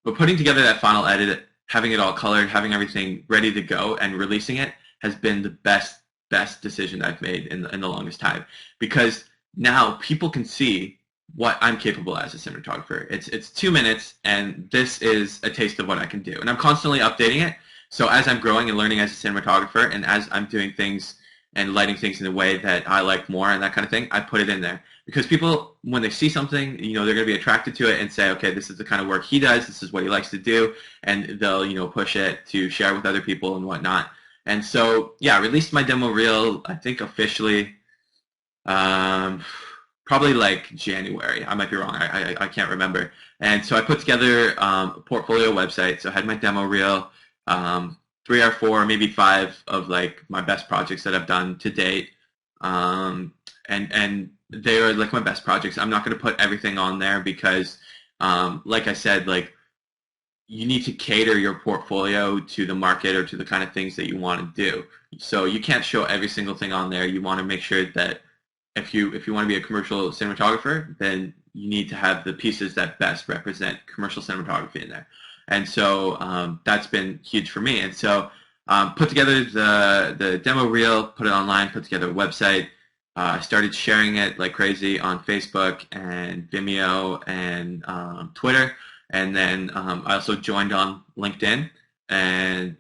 But putting together that final edit, having it all colored, having everything ready to go, and releasing it has been the best decision I've made in the longest time, because now people can see what I'm capable as a cinematographer. It's 2 minutes, and this is a taste of what I can do, and I'm constantly updating it. So as I'm growing and learning as a cinematographer, and as I'm doing things and lighting things in a way that I like more and that kind of thing, I put it in there. Because people, when they see something, they're going to be attracted to it and say, okay, this is the kind of work he does, this is what he likes to do, and they'll, push it to share with other people and whatnot. And so, yeah, I released my demo reel, I think officially, probably like January. I might be wrong. I can't remember. And so I put together a portfolio website. So I had my demo reel, 3 or 4, maybe 5 of like my best projects that I've done to date. And they are like my best projects. I'm not going to put everything on there because, like I said, like you need to cater your portfolio to the market or to the kind of things that you want to do. So you can't show every single thing on there. You want to make sure that if you want to be a commercial cinematographer, then you need to have the pieces that best represent commercial cinematography in there. And so that's been huge for me. And so put together the demo reel, put it online, put together a website. I started sharing it like crazy on Facebook and Vimeo and Twitter. And then I also joined on LinkedIn. And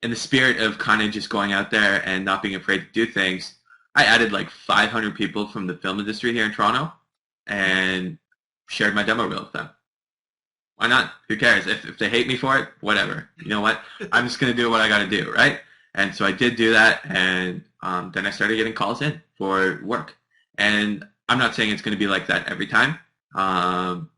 in the spirit of kind of just going out there and not being afraid to do things, I added like 500 people from the film industry here in Toronto and shared my demo reel with them. Why not? Who cares? If they hate me for it, whatever. You know what? I'm just going to do what I got to do, right? And so I did do that, and then I started getting calls in for work. And I'm not saying it's going to be like that every time. I'm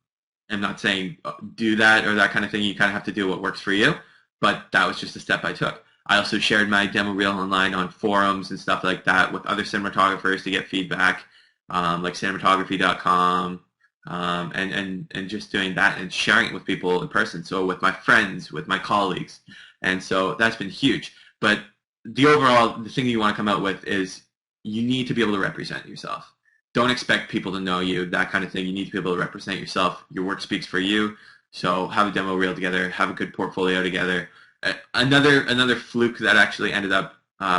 not saying do that or that kind of thing. You kind of have to do what works for you. But that was just a step I took. I also shared my demo reel online on forums and stuff like that with other cinematographers to get feedback, like cinematography.com. And just doing that and sharing it with people in person. So with my friends, with my colleagues. And so that's been huge. But the thing you want to come out with is you need to be able to represent yourself. Don't expect people to know you, that kind of thing. You need to be able to represent yourself. Your work speaks for you. So have a demo reel together, have a good portfolio together. Another fluke that actually ended up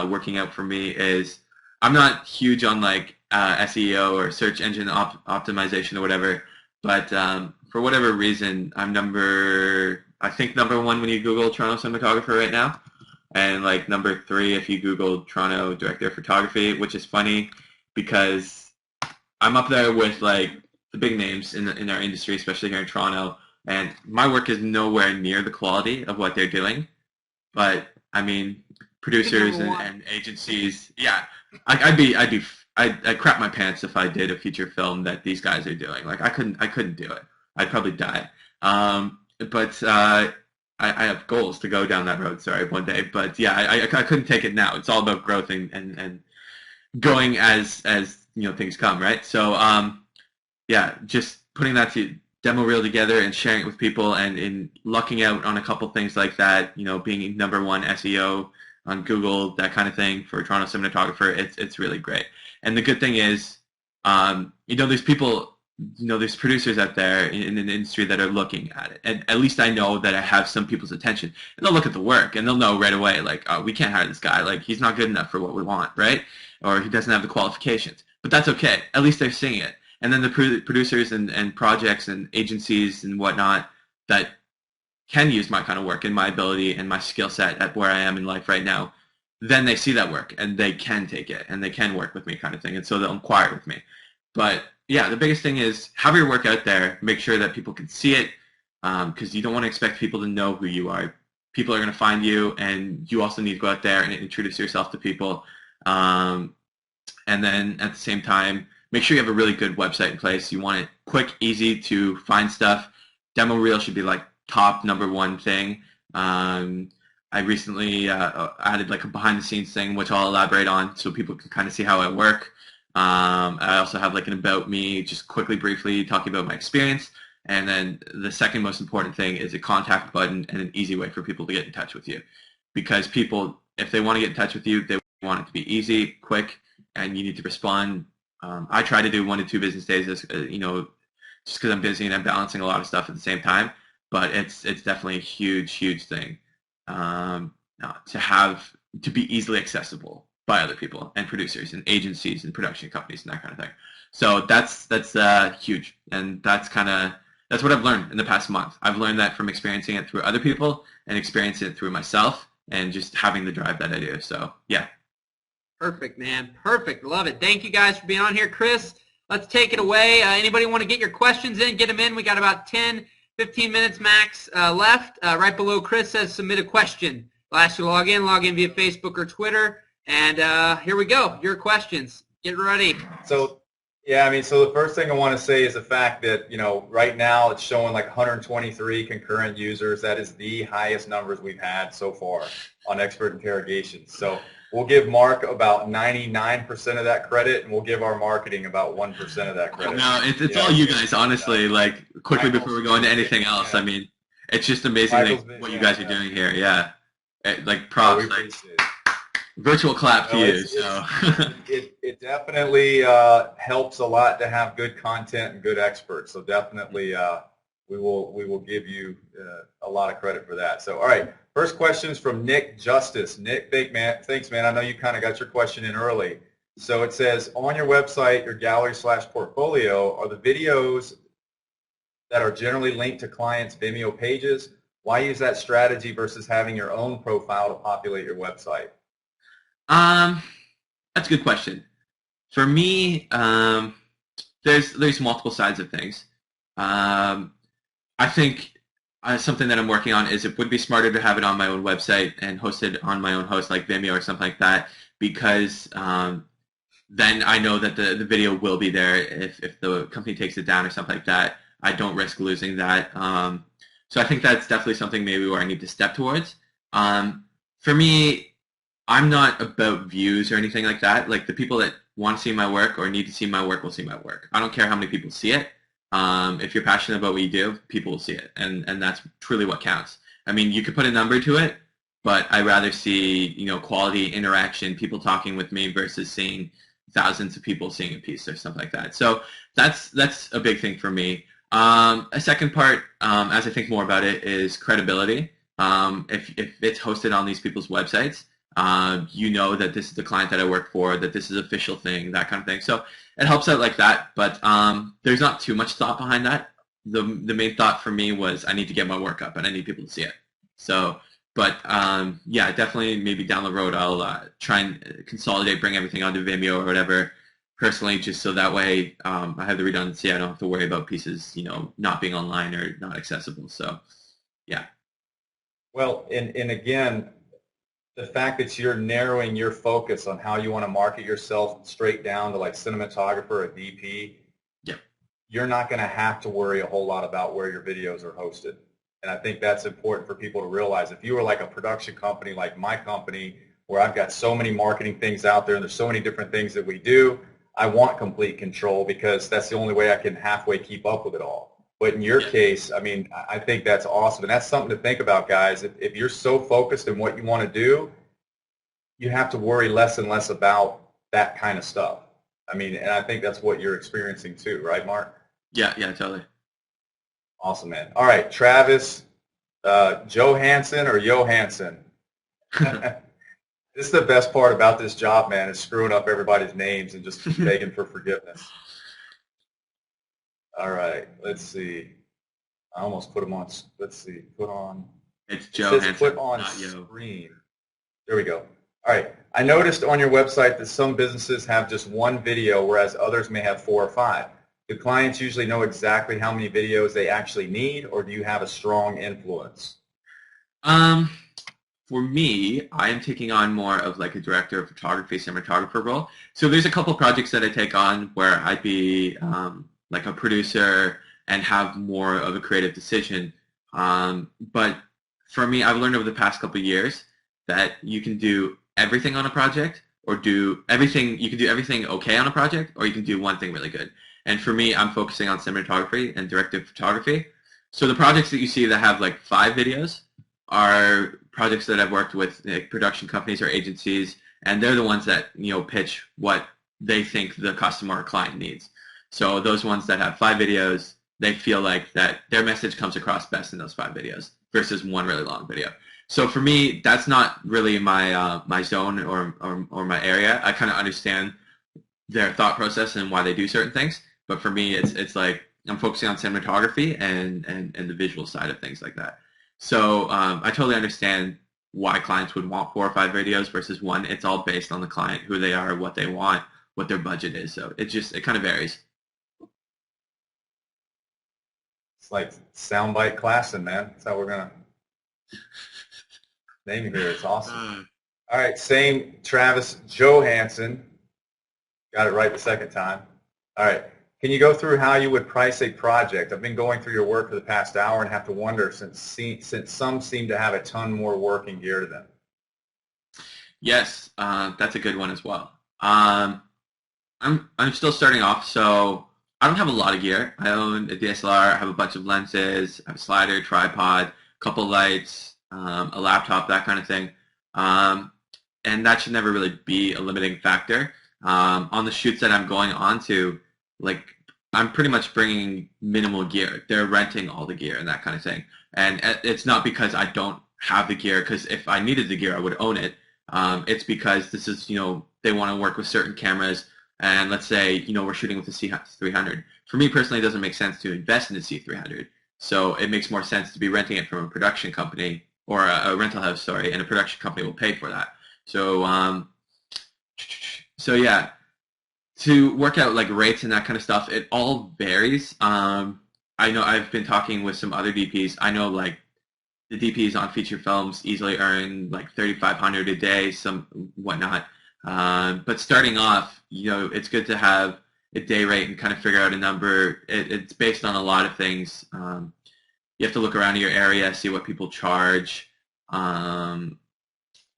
working out for me is I'm not huge on like SEO or search engine optimization or whatever, but for whatever reason, I'm number 1 when you Google Toronto cinematographer right now, and like number 3 if you Google Toronto director of photography, which is funny because I'm up there with like the big names in our industry, especially here in Toronto, and my work is nowhere near the quality of what they're doing. But I mean, producers and agencies, yeah, I'd crap my pants if I did a feature film that these guys are doing. Like I couldn't do it. I'd probably die. But I have goals to go down that road. Sorry, one day. But yeah, I couldn't take it now. It's all about growth and going as things come, right? So yeah, just putting that demo reel together and sharing it with people, and in lucking out on a couple things like that, being number 1 SEO on Google, that kind of thing for Toronto cinematographer, it's really great. And the good thing is, there's people, there's producers out there in the industry that are looking at it. And at least I know that I have some people's attention. And they'll look at the work and they'll know right away, like, oh, we can't hire this guy. Like, he's not good enough for what we want, right? Or he doesn't have the qualifications. But that's okay. At least they're seeing it. And then the producers and projects and agencies and whatnot that can use my kind of work and my ability and my skill set at where I am in life right now, then they see that work and they can take it and they can work with me kind of thing. And so they'll inquire with me. But yeah, the biggest thing is have your work out there, make sure that people can see it, because you don't want to expect people to know who you are. People are going to find you, and you also need to go out there and introduce yourself to people. And then at the same time, make sure you have a really good website in place. You want it quick, easy to find stuff. Demo reel should be like top #1 thing. I recently added like a behind the scenes thing, which I'll elaborate on so people can kind of see how I work. I also have like an about me, just quickly, briefly talking about my experience. And then the second most important thing is a contact button and an easy way for people to get in touch with you. Because people, if they want to get in touch with you, they want it to be easy, quick, and you need to respond. I try to do 1 to 2 business days, just because I'm busy and I'm balancing a lot of stuff at the same time. But it's definitely a huge thing to be easily accessible by other people and producers and agencies and production companies and that kind of thing. So that's huge, and that's what I've learned in the past month. I've learned that from experiencing it through other people and experiencing it through myself and just having the drive that I do. So yeah. Perfect, man. Perfect. Love it. Thank you guys for being on here. Chris, let's take it away. Anybody want to get your questions in? Get them in. We got about 10, 15 minutes max left. Right below Chris says submit a question. I'll ask you to log in via Facebook or Twitter. And here we go. Your questions. Get ready. So, yeah, I mean, so the first thing I want to say is the fact that, right now it's showing like 123 concurrent users. That is the highest numbers we've had so far on Expert Interrogations. So we'll give Mark about 99% of that credit, and we'll give our marketing about 1% of that credit. No, it's all you guys, honestly. Like, quickly before we go into anything else, I mean, it's just amazing what you guys are doing here. Yeah. Like, props. Like, virtual clap to you. So. It definitely helps a lot to have good content and good experts. So definitely we will give you a lot of credit for that. So all right, first question is from Nick Justice. Nick, thanks man. I know you kind of got your question in early. So it says on your website, your gallery/portfolio, are the videos that are generally linked to clients' Vimeo pages? Why use that strategy versus having your own profile to populate your website? That's a good question. For me, there's multiple sides of things. I think something that I'm working on is it would be smarter to have it on my own website and hosted on my own host like Vimeo or something like that, because then I know that the video will be there if the company takes it down or something like that. I don't risk losing that. So I think that's definitely something maybe where I need to step towards. For me, I'm not about views or anything like that. Like, the people that want to see my work or need to see my work will see my work. I don't care how many people see it. If you're passionate about what you do, people will see it, and that's truly what counts. I mean, you could put a number to it, but I rather see quality interaction, people talking with me versus seeing thousands of people seeing a piece or something like that. So that's a big thing for me. A second part, as I think more about it, is credibility. If it's hosted on these people's websites, you know that this is the client that I work for, that this is an official thing, that kind of thing. So it helps out like that, but there's not too much thought behind that. The main thought for me was I need to get my work up and I need people to see it. So, but yeah, definitely maybe down the road I'll try and consolidate, bring everything onto Vimeo or whatever personally, just so that way I have the redundancy. I don't have to worry about pieces, not being online or not accessible. So, yeah. Well, and again, the fact that you're narrowing your focus on how you want to market yourself straight down to like cinematographer or DP, yeah, you're not going to have to worry a whole lot about where your videos are hosted. And I think that's important for people to realize. If you were like a production company like my company, where I've got so many marketing things out there and there's so many different things that we do, I want complete control because that's the only way I can halfway keep up with it all. But in your case, I mean, I think that's awesome. And that's something to think about, guys. If you're so focused on what you want to do, you have to worry less and less about that kind of stuff. I mean, and I think that's what you're experiencing too, right, Mark? Yeah, totally. Awesome, man. All right, Travis, Johansson or Johansson? This is the best part about this job, man, is screwing up everybody's names and just begging for forgiveness. All right, let's see. I almost put them on. Let's see. Put on. It's Johansson. Put on screen. There we go. All right. I noticed on your website that some businesses have just one video, whereas others may have 4 or 5. Do clients usually know exactly how many videos they actually need, or do you have a strong influence? for me, I am taking on more of like a director of photography, cinematographer role. So there's a couple projects that I take on where I'd be like a producer and have more of a creative decision. But for me, I've learned over the past couple of years that you can do everything on a project, or do everything. You can do everything okay on a project, or you can do one thing really good. And for me, I'm focusing on cinematography and directive photography. So the projects that you see that have like 5 videos are projects that I've worked with like, production companies or agencies, and they're the ones that pitch what they think the customer or client needs. So those ones that have 5 videos, they feel like that their message comes across best in those 5 videos versus one really long video. So for me, that's not really my my zone or my area. I kind of understand their thought process and why they do certain things, but for me, it's like I'm focusing on cinematography and the visual side of things like that. So I totally understand why clients would want 4 or 5 videos versus one. It's all based on the client, who they are, what they want, what their budget is. So it kind of varies. It's like soundbite Klassen, man. That's how we're gonna name you here. It's awesome. All right, same Travis Johansson. Got it right the second time. All right. Can you go through how you would price a project? I've been going through your work for the past hour and have to wonder since some seem to have a ton more work and gear to them. Yes, that's a good one as well. I'm still starting off, so I don't have a lot of gear. I own a DSLR. I have a bunch of lenses. I have a slider, tripod, a couple lights, a laptop, that kind of thing. And that should never really be a limiting factor. On the shoots that I'm going on to, like, I'm pretty much bringing minimal gear. They're renting all the gear and that kind of thing. And it's not because I don't have the gear, because if I needed the gear, I would own it. It's because this is, they want to work with certain cameras. And let's say, we're shooting with the C300. For me personally, it doesn't make sense to invest in the C300. So it makes more sense to be renting it from a production company, or a rental house, sorry, and a production company will pay for that. So, so yeah. To work out like rates and that kind of stuff, it all varies. I know I've been talking with some other DPs. I know like the DPs on feature films easily earn like $3,500 a day, some whatnot. But starting off, it's good to have a day rate and kind of figure out a number. It's based on a lot of things. You have to look around your area, see what people charge, and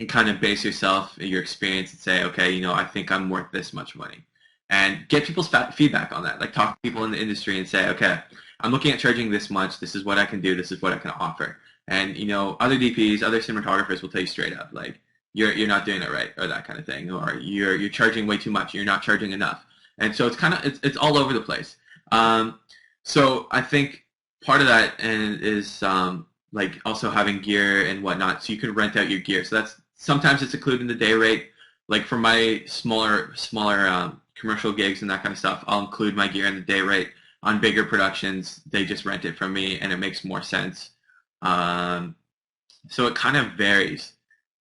kind of base your experience and say, okay, I think I'm worth this much money. And get people's feedback on that. Like, talk to people in the industry and say, okay, I'm looking at charging this much. This is what I can do. This is what I can offer. And, other DPs, other cinematographers will tell you straight up, like, you're not doing it right, or that kind of thing, or you're charging way too much. You're not charging enough. And so it's all over the place. So I think part of that is like also having gear and whatnot, so you can rent out your gear. So sometimes it's included in the day rate. Like for my smaller commercial gigs and that kind of stuff, I'll include my gear in the day rate. On bigger productions, they just rent it from me, and it makes more sense. So it kind of varies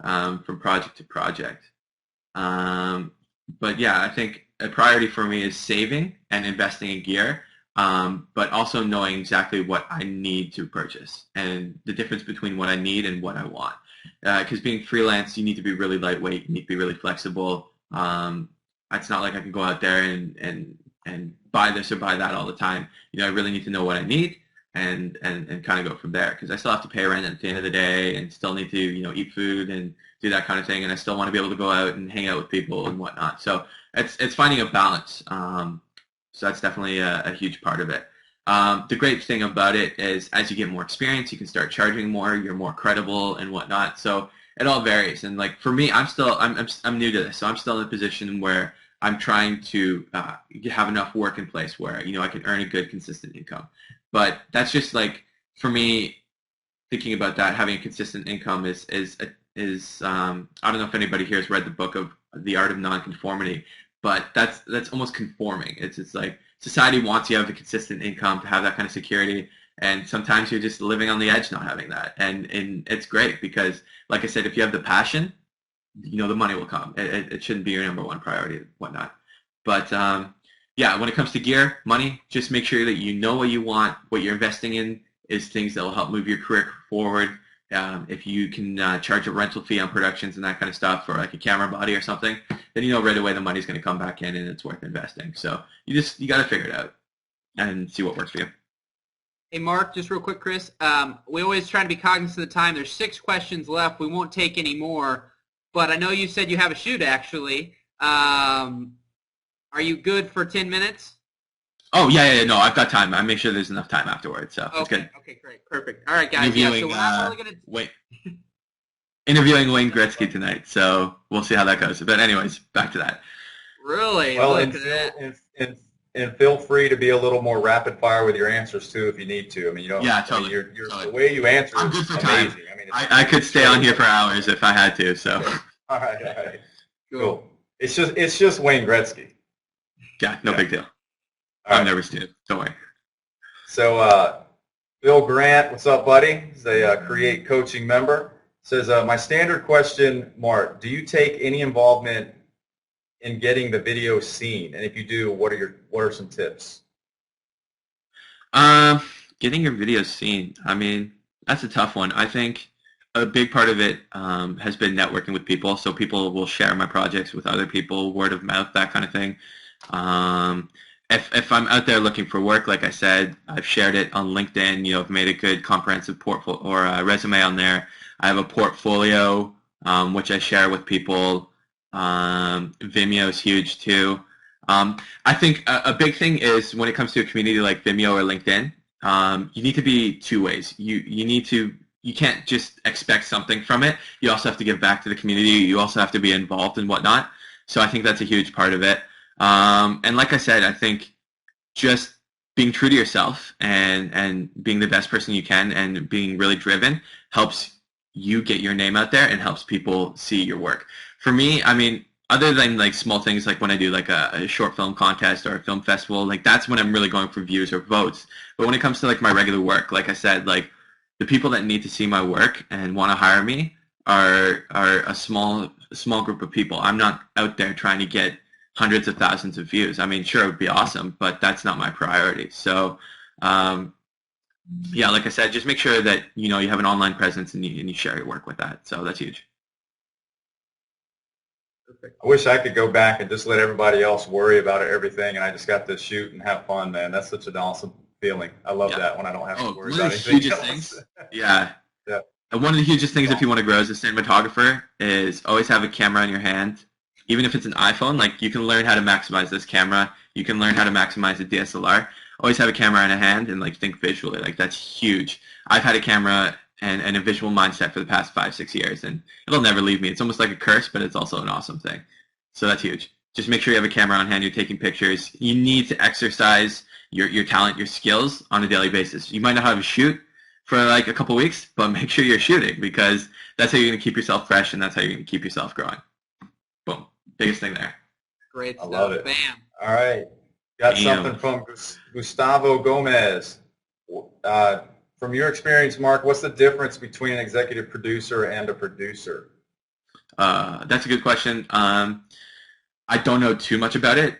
from project to project. But yeah, I think a priority for me is saving and investing in gear, but also knowing exactly what I need to purchase and the difference between what I need and what I want. Because being freelance, you need to be really lightweight. You need to be really flexible. It's not like I can go out there and buy this or buy that all the time. I really need to know what I need and kind of go from there, because I still have to pay rent at the end of the day and still need to eat food and do that kind of thing, and I still want to be able to go out and hang out with people and whatnot. So it's finding a balance. So that's definitely a huge part of it. The great thing about it is, as you get more experience, you can start charging more. You're more credible and whatnot. So it all varies. And like for me, I'm new to this, so I'm still in a position where I'm trying to have enough work in place where I can earn a good, consistent income. But that's just like, for me, thinking about that, having a consistent income is I don't know if anybody here has read the book of The Art of Nonconformity, but that's almost conforming. It's like society wants you to have a consistent income, to have that kind of security, and sometimes you're just living on the edge not having that. And it's great because, like I said, if you have the passion, the money will come. It shouldn't be your number one priority and whatnot. But yeah, when it comes to gear, money, just make sure that you know what you want. What you're investing in is things that will help move your career forward. If you can charge a rental fee on productions and that kind of stuff, or like a camera body or something, then you know right away the money's going to come back in and it's worth investing. So you got to figure it out and see what works for you. Hey, Mark, just real quick, Chris. We always try to be cognizant of the time. There's 6 questions left. We won't take any more. But I know you said you have a shoot, actually. Are you good for 10 minutes? Oh, yeah, no, I've got time. I make sure there's enough time afterwards, so it's good. Okay, great. Perfect. All right, guys. So we're not really going to... Interviewing Wayne Gretzky tonight, so we'll see how that goes. But anyways, back to that. Really? Well, and feel free to be a little more rapid fire with your answers too, if you need to. I mean, you don't. Yeah, totally. I mean, totally. The way you answer I'm is good for amazing. time. I mean, I could stay on here for hours if I had to. So. All right. Cool. It's just Wayne Gretzky. Yeah, no big deal. Right. I'm never stupid. Don't worry. So, Bill Grant, what's up, buddy? He's a Create Coaching member. Says, my standard question, Mark, do you take any involvement in getting the video seen? And if you do, what are some tips? Getting your videos seen. I mean, that's a tough one. I think a big part of it has been networking with people. So people will share my projects with other people, word of mouth, that kind of thing. If I'm out there looking for work, like I said, I've shared it on LinkedIn. I've made a good comprehensive portfolio or a resume on there. I have a portfolio which I share with people. Vimeo is huge too. I think a big thing is when it comes to a community like Vimeo or LinkedIn, you need to be 2 ways. You can't just expect something from it. You also have to give back to the community. You also have to be involved and whatnot. So I think that's a huge part of it. And like I said, I think just being true to yourself and being the best person you can and being really driven helps you get your name out there and helps people see your work. For me, I mean, other than like small things like when I do like a short film contest or a film festival, like that's when I'm really going for views or votes. But when it comes to like my regular work, like I said, like the people that need to see my work and want to hire me are a small group of people. I'm not out there trying to get hundreds of thousands of views. I mean, sure, it would be awesome, but that's not my priority. So, yeah, like I said, just make sure that you have an online presence and you share your work with that. So that's huge. Perfect. I wish I could go back and just let everybody else worry about everything, and I just got to shoot and have fun, man. That's such an awesome feeling. I love that when I don't have to worry about anything else. Things, yeah. And one of the hugest things if you want to grow as a cinematographer is always have a camera in your hand. Even if it's an iPhone, like you can learn how to maximize this camera. You can learn how to maximize a DSLR. Always have a camera in a hand and like think visually. Like that's huge. I've had a camera and a visual mindset for the past 5-6 years, and it'll never leave me. It's almost like a curse, but it's also an awesome thing. So that's huge. Just make sure you have a camera on hand. You're taking pictures. You need to exercise your talent, your skills on a daily basis. You might not have a shoot for like a couple weeks, but make sure you're shooting because that's how you're going to keep yourself fresh and that's how you're going to keep yourself growing. Boom. Biggest thing there. Great stuff. I love it. Bam. All right. Got something from Gustavo Gomez. From your experience, Mark, what's the difference between an executive producer and a producer? That's a good question. I don't know too much about it.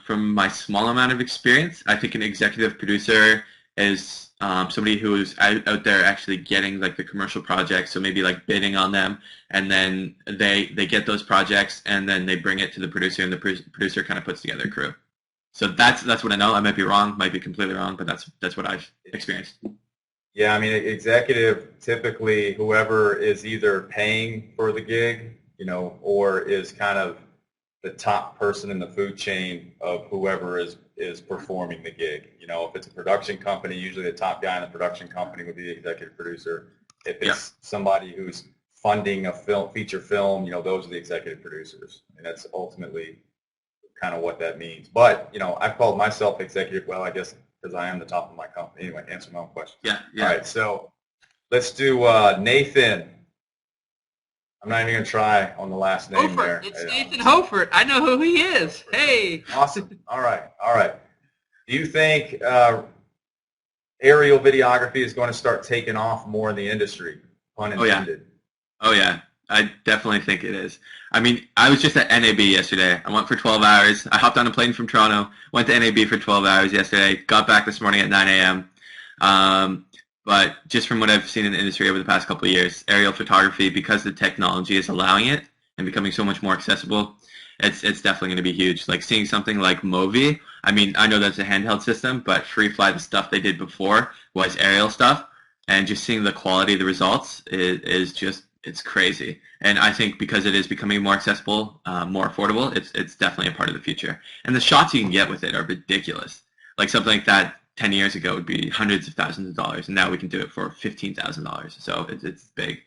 From my small amount of experience, I think an executive producer is somebody who is out there actually getting like the commercial projects, so maybe like bidding on them, and then they get those projects and then they bring it to the producer, and the producer kind of puts together a crew. So that's what I know. I might be wrong, might be completely wrong, but that's what I've experienced. Yeah, I mean, executive, typically whoever is either paying for the gig, or is kind of the top person in the food chain of whoever is performing the gig. If it's a production company, usually the top guy in the production company would be the executive producer. If it's somebody who's funding a feature film, those are the executive producers. And that's ultimately kind of what that means. But, I've called myself executive, well, I guess because I am the top of my company. Anyway, answer my own question. Yeah. All right, so let's do Nathan. I'm not even going to try on the last name Hofert. there. It's Nathan Hofert. I know who he is. Hey. Awesome. All right. Do you think aerial videography is going to start taking off more in the industry? Pun intended. Oh yeah. I definitely think it is. I mean, I was just at NAB yesterday. I went for 12 hours. I hopped on a plane from Toronto, went to NAB for 12 hours yesterday, got back this morning at 9 a.m. But just from what I've seen in the industry over the past couple of years, aerial photography, because the technology is allowing it and becoming so much more accessible, it's definitely going to be huge. Like seeing something like Movi, I mean, I know that's a handheld system, but FreeFly, the stuff they did before was aerial stuff, and just seeing the quality of the results is just, it's crazy. And I think because it is becoming more accessible, more affordable, it's definitely a part of the future. And the shots you can get with it are ridiculous. Like something like that 10 years ago would be hundreds of thousands of dollars, and now we can do it for $15,000. So it's big.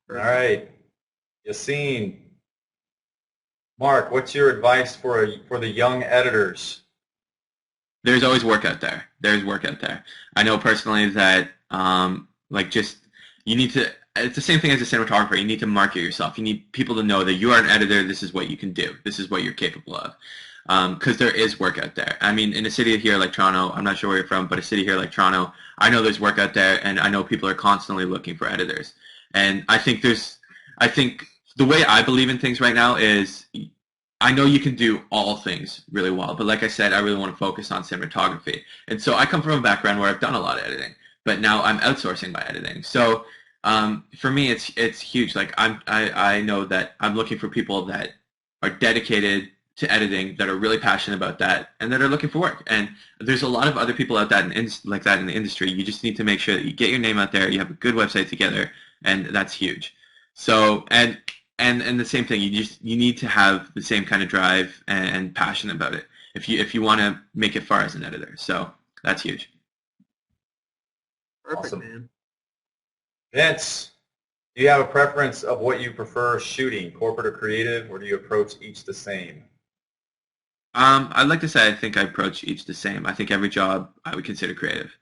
All right, Yassine. Mark, what's your advice for the young editors? There's always work out there. There's work out there. I know personally that like just you need to. It's the same thing as a cinematographer. You need to market yourself. You need people to know that you are an editor. This is what you can do. This is what you're capable of. Because there is work out there. I mean, in a city here like Toronto, I'm not sure where you're from, but a city here like Toronto, I know there's work out there, and I know people are constantly looking for editors. And I think the way I believe in things right now is I know you can do all things really well, but like I said, I really want to focus on cinematography. And so I come from a background where I've done a lot of editing, but now I'm outsourcing my editing. So for me, it's huge. Like I know that I'm looking for people that are dedicated to editing, that are really passionate about that, and that are looking for work. And there's a lot of other people out that like that in the industry. You just need to make sure that you get your name out there, you have a good website together, and that's huge. So and the same thing, you need to have the same kind of drive and passion about it if you want to make it far as an editor. So that's huge. Perfect, Awesome. man. Vince, do you have a preference of what you prefer shooting, corporate or creative, or do you approach each the same? I'd like to say I think I approach each the same. I think every job I would consider creative.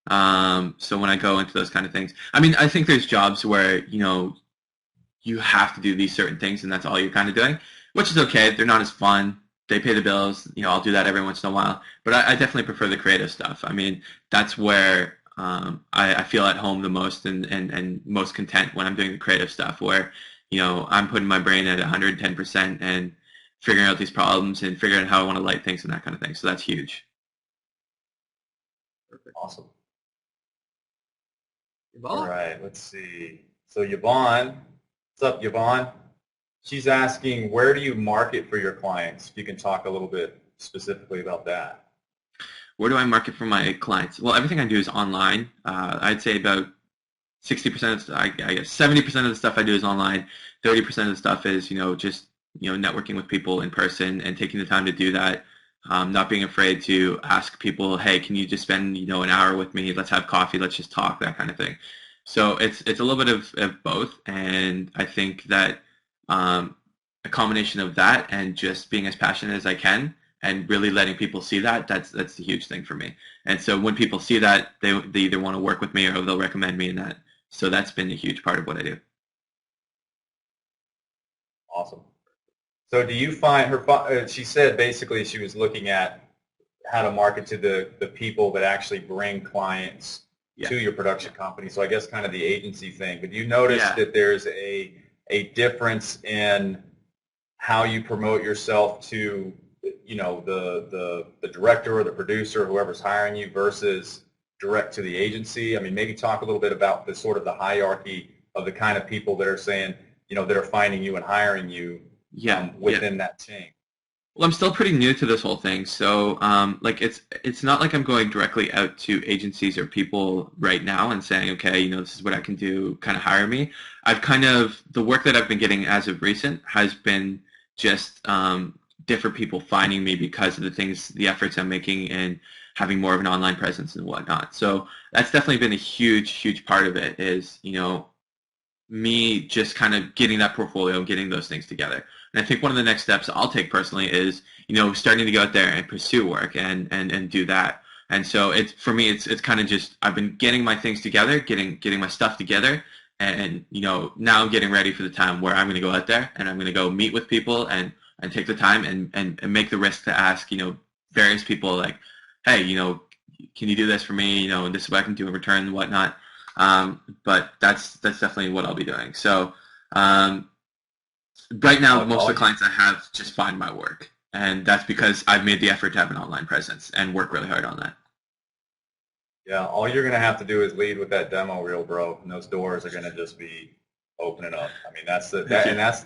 So when I go into those kind of things, I mean, I think there's jobs where, you have to do these certain things and that's all you're kind of doing, which is okay. They're not as fun. They pay the bills. I'll do that every once in a while. But I definitely prefer the creative stuff. I mean, that's where I feel at home the most and most content when I'm doing the creative stuff where, I'm putting my brain at 110% and figuring out these problems and figuring out how I want to light things and that kind of thing. So that's huge. Perfect. Awesome. Yvonne? All right, let's see. So Yvonne, what's up, Yvonne? She's asking, where do you market for your clients? If you can talk a little bit specifically about that. Where do I market for my clients? Well, everything I do is online. I'd say about 60%, I guess 70% of the stuff I do is online. 30% of the stuff is, just networking with people in person and taking the time to do that. Not being afraid to ask people, hey, can you just spend an hour with me? Let's have coffee. Let's just talk, that kind of thing. So it's a little bit of both, and I think that a combination of that and just being as passionate as I can and really letting people see that's the huge thing for me. And so when people see that, they either want to work with me or they'll recommend me in that. So that's been a huge part of what I do. Awesome. So do you find her, she said basically she was looking at how to market to the people that actually bring clients to your production company. So I guess kind of the agency thing. But do you notice that there's a difference in how you promote yourself to, the director or the producer, whoever's hiring you, versus direct to the agency? I mean, maybe talk a little bit about the sort of the hierarchy of the kind of people that are saying, that are finding you and hiring you within that chain. Well, I'm still pretty new to this whole thing, so it's not like I'm going directly out to agencies or people right now and saying, okay, this is what I can do, kind of hire me. The work that I've been getting as of recent has been just different people finding me because of the efforts I'm making and having more of an online presence and whatnot. So that's definitely been a huge, huge part of it is, me just kind of getting that portfolio and getting those things together. And I think one of the next steps I'll take personally is, starting to go out there and pursue work and do that. And so for me, it's kind of just, I've been getting my things together, getting my stuff together. And, now I'm getting ready for the time where I'm going to go out there and I'm going to go meet with people and take the time and make the risk to ask, various people like, hey, can you do this for me? And this is what I can do in return and whatnot. But that's definitely what I'll be doing. So right now, most of the clients I have just find my work, and that's because I've made the effort to have an online presence and work really hard on that. Yeah, all you're going to have to do is lead with that demo reel, bro, and those doors are going to just be opening up. I mean,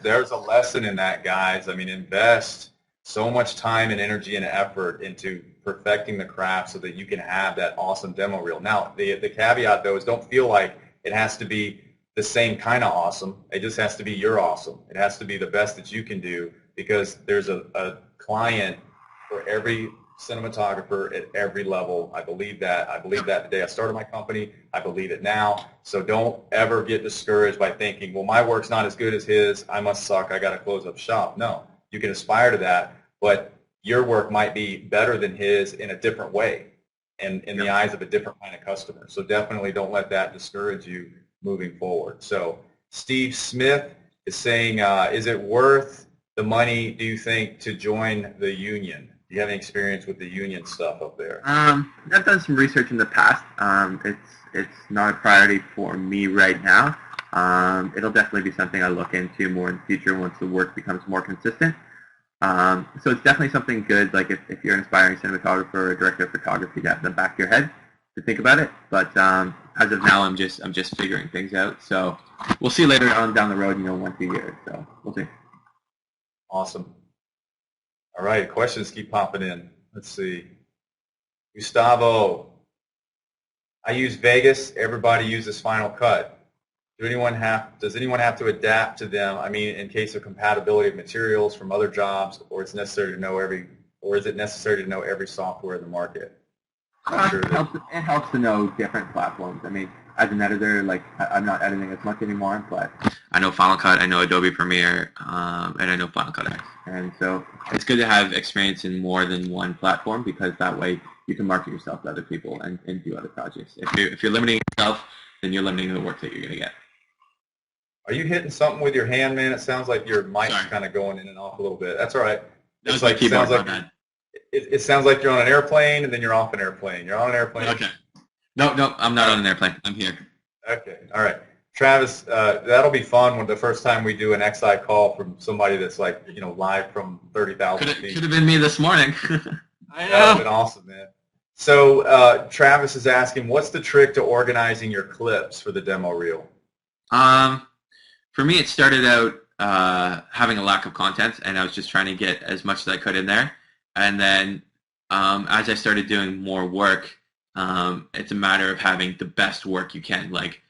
there's a lesson in that, guys. I mean, invest so much time and energy and effort into perfecting the craft so that you can have that awesome demo reel. Now, the caveat though is don't feel like it has to be the same kind of awesome. It just has to be your awesome. It has to be the best that you can do because there's a client for every cinematographer at every level. I believe that. I believe that the day I started my company. I believe it now. So don't ever get discouraged by thinking, well, my work's not as good as his. I must suck. I got to close up shop. No, you can aspire to that, but your work might be better than his in a different way and in the eyes of a different kind of customer. So definitely don't let that discourage you moving forward. So Steve Smith is saying, is it worth the money, do you think, to join the union? Do you have any experience with the union stuff up there? I've done some research in the past. It's not a priority for me right now. It'll definitely be something I look into more in the future once the work becomes more consistent. So it's definitely something good, like if you're an aspiring cinematographer or a director of photography, to have in the back of your head to think about it. But as of now, I'm just figuring things out. So we'll see later on down the road, 1-2 years. So we'll see. Awesome. All right, questions keep popping in. Let's see. Gustavo, I use Vegas. Everybody uses Final Cut. Does anyone have to adapt to them? I mean, in case of compatibility of materials from other jobs, or is it necessary to know every software in the market? It helps to know different platforms. I mean, as an editor, like I'm not editing as much anymore, but I know Final Cut, I know Adobe Premiere, and I know Final Cut X. And so it's good to have experience in more than one platform because that way you can market yourself to other people and do other projects. If you're limiting yourself, then you're limiting the work that you're going to get. Are you hitting something with your hand, man? It sounds like your mic's kind of going in and off a little bit. That's all right. It's like keyboard, it sounds like you're on an airplane and then you're off an airplane. You're on an airplane. Okay. No, I'm not on an airplane. I'm here. Okay. All right. Travis, that'll be fun when the first time we do an XI call from somebody that's like, live from 30,000 feet. Could have been me this morning. I know. That would have been awesome, man. So Travis is asking, what's the trick to organizing your clips for the demo reel? For me, it started out having a lack of content, and I was just trying to get as much as I could in there. And then as I started doing more work, it's a matter of having the best work you can. Like,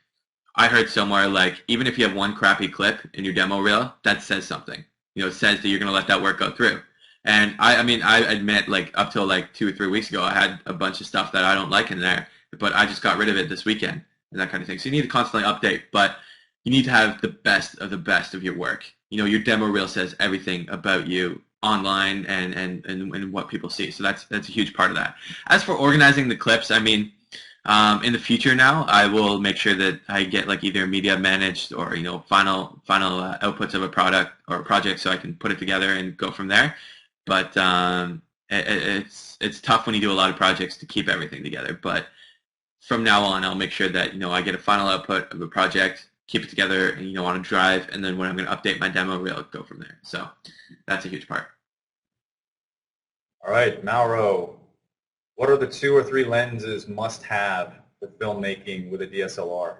I heard somewhere, like, even if you have one crappy clip in your demo reel, that says something. It says that you're going to let that work go through. And I mean, I admit, like, up till like 2 or 3 weeks ago, I had a bunch of stuff that I don't like in there, but I just got rid of it this weekend and that kind of thing. So you need to constantly update, but you need to have the best of your work. Your demo reel says everything about you online and what people see. So that's a huge part of that. As for organizing the clips, I mean, in the future now, I will make sure that I get like either media managed or final outputs of a product or a project, so I can put it together and go from there. But it's tough when you do a lot of projects to keep everything together. But from now on, I'll make sure that I get a final output of a project, keep it together, on a drive, and then when I'm going to update my demo reel, go from there. So that's a huge part. All right, Mauro, what are the 2 or 3 lenses must have for filmmaking with a DSLR?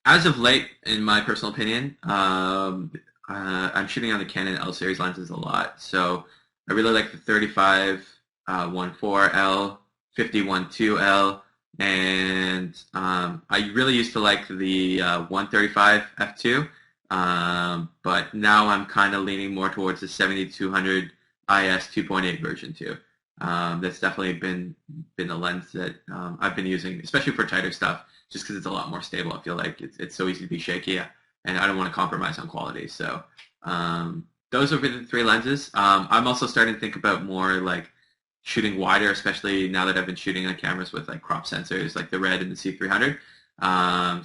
As of late, in my personal opinion, I'm shooting on the Canon L series lenses a lot. So I really like the 35 1.4L, 50-1.2L, and I really used to like the 135 f2, but now I'm kind of leaning more towards the 7200 IS 2.8 version too. That's definitely been the lens that I've been using, especially for tighter stuff, just because it's a lot more stable. I feel like it's so easy to be shaky, and I don't want to compromise on quality. So those are the 3 lenses. I'm also starting to think about more like shooting wider, especially now that I've been shooting on cameras with like crop sensors, like the Red and the C300.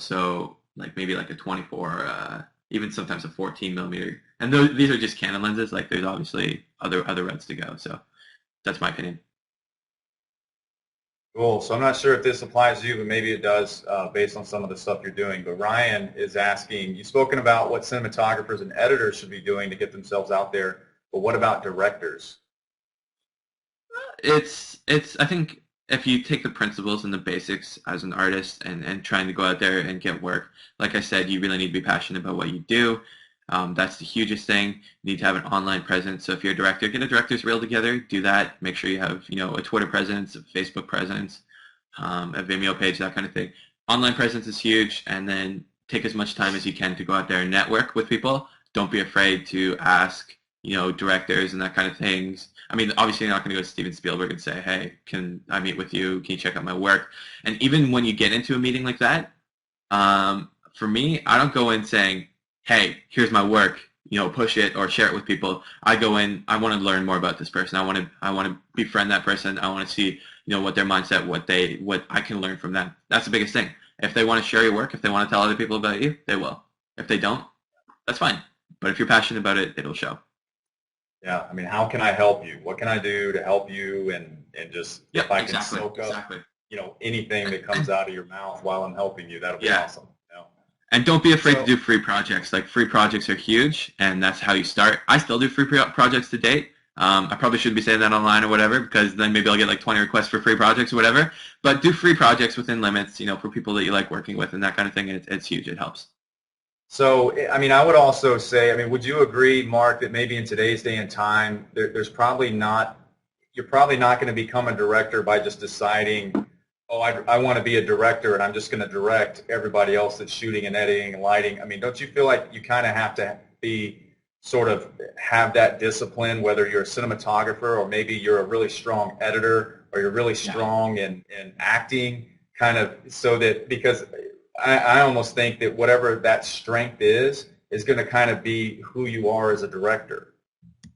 So like maybe like a 24, even sometimes a 14 millimeter. And these are just Canon lenses. Like there's obviously other Reds to go. So that's my opinion. Cool. So I'm not sure if this applies to you, but maybe it does based on some of the stuff you're doing. But Ryan is asking, you've spoken about what cinematographers and editors should be doing to get themselves out there, but what about directors? I think if you take the principles and the basics as an artist and trying to go out there and get work, like I said, you really need to be passionate about what you do. That's the hugest thing. You need to have an online presence. So if you're a director, get a director's reel together. Do that. Make sure you have, a Twitter presence, a Facebook presence, a Vimeo page, that kind of thing. Online presence is huge, and then take as much time as you can to go out there and network with people. Don't be afraid to ask, directors and that kind of things. I mean, obviously you're not going to go to Steven Spielberg and say, hey, can I meet with you? Can you check out my work? And even when you get into a meeting like that, for me, I don't go in saying, hey, here's my work, push it or share it with people. I go in, I want to learn more about this person. I want to befriend that person. I want to see, what their mindset, what I can learn from them. That's the biggest thing. If they want to share your work, if they want to tell other people about you, they will. If they don't, that's fine. But if you're passionate about it, it'll show. Yeah, I mean, how can I help you? What can I do to help you? And just if I can soak up, anything that comes out of your mouth while I'm helping you, that'll be awesome. And don't be afraid to do free projects. Like, free projects are huge, and that's how you start. I still do free projects to date. I probably shouldn't be saying that online or whatever, because then maybe I'll get like 20 requests for free projects or whatever. But do free projects within limits, for people that you like working with and that kind of thing. It's huge. It helps. So, I mean, I would also say, I mean, would you agree, Mark, that maybe in today's day and time, you're probably not going to become a director by just deciding, oh, I want to be a director and I'm just going to direct everybody else that's shooting and editing and lighting. I mean, don't you feel like you kind of have to have that discipline, whether you're a cinematographer or maybe you're a really strong editor or you're really strong in acting, kind of, so that, because I almost think that whatever that strength is going to kind of be who you are as a director.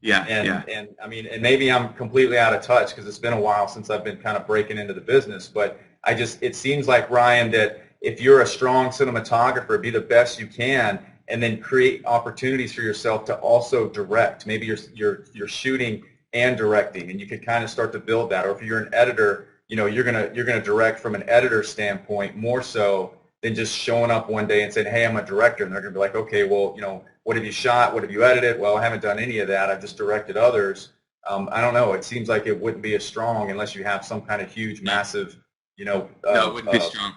And I mean, and maybe I'm completely out of touch because it's been a while since I've been kind of breaking into the business, but it seems like, Ryan, that if you're a strong cinematographer, be the best you can, and then create opportunities for yourself to also direct. Maybe you're shooting and directing, and you can kind of start to build that. Or if you're an editor, you're gonna direct from an editor standpoint more so than just showing up one day and saying, hey, I'm a director, and they're going to be like, okay, well, what have you shot? What have you edited? Well, I haven't done any of that. I've just directed others. I don't know. It seems like it wouldn't be as strong unless you have some kind of huge, massive, no, it wouldn't be strong.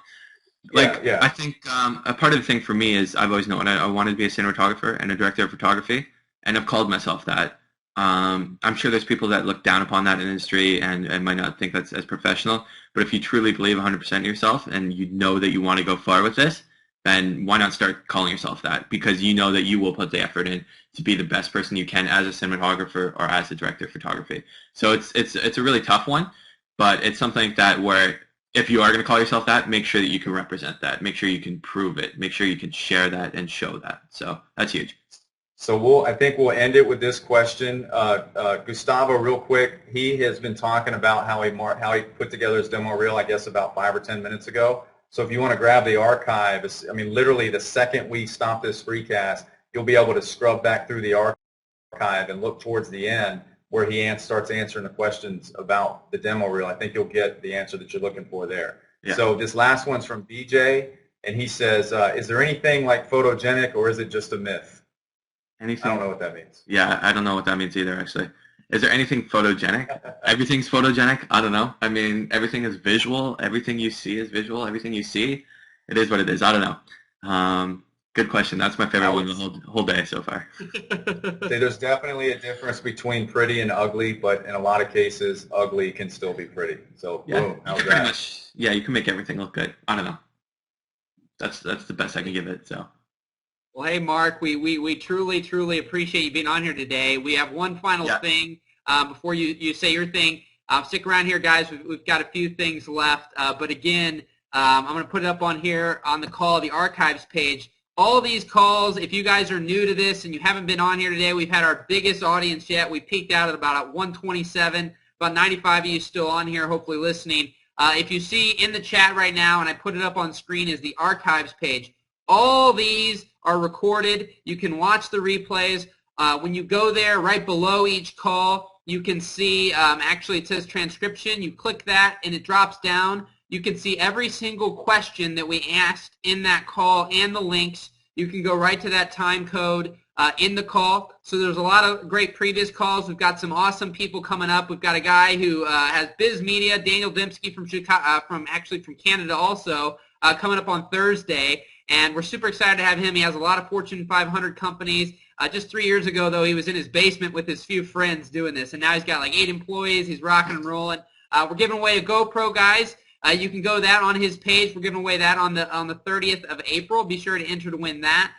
I think a part of the thing for me is I've always known I wanted to be a cinematographer and a director of photography, and I've called myself that. I'm sure there's people that look down upon that industry and might not think that's as professional, but if you truly believe 100% in yourself and you know that you want to go far with this, then why not start calling yourself that? Because you know that you will put the effort in to be the best person you can as a cinematographer or as a director of photography. So it's a really tough one, but it's something that where if you are going to call yourself that, make sure that you can represent that. Make sure you can prove it. Make sure you can share that and show that. So that's huge. So I think we'll end it with this question. Gustavo, real quick, he has been talking about how he put together his demo reel, I guess, about 5 or 10 minutes ago. So if you want to grab the archive, I mean, literally the second we stop this freecast, you'll be able to scrub back through the archive and look towards the end where he starts answering the questions about the demo reel. I think you'll get the answer that you're looking for there. Yeah. So this last one's from BJ, and he says, is there anything like photogenic, or is it just a myth? Anything? I don't know what that means. Yeah, I don't know what that means either, actually. Is there anything photogenic? Everything's photogenic? I don't know. I mean, everything is visual. Everything you see is visual. Everything you see, it is what it is. I don't know. Good question. That's my favorite one the whole day so far. There's definitely a difference between pretty and ugly, but in a lot of cases, ugly can still be pretty. So, yeah, boom, how's that? You can make everything look good. I don't know. That's the best I can give it. So. Well, hey, Mark, we truly, truly appreciate you being on here today. We have one final thing before you say your thing. Stick around here, guys. We've got a few things left. But again, I'm going to put it up on here on the call, the archives page. All these calls, if you guys are new to this and you haven't been on here today, we've had our biggest audience yet. We peaked out at about 127. About 95 of you still on here, hopefully listening. If you see in the chat right now, and I put it up on screen, is the archives page. All these are recorded. You can watch the replays. When you go there, right below each call, you can see, actually it says transcription. You click that and it drops down. You can see every single question that we asked in that call and the links. You can go right to that time code. in the call. So there's a lot of great previous calls. We've got some awesome people coming up. We've got a guy who has Biz Media, Daniel Dembski from Chicago, from Canada also, coming up on Thursday. And we're super excited to have him. He has a lot of Fortune 500 companies. Just 3 years ago, though, he was in his basement with his few friends doing this. And now he's got like 8 employees. He's rocking and rolling. We're giving away a GoPro, guys. You can go that on his page. We're giving away that on the 30th of April. Be sure to enter to win that.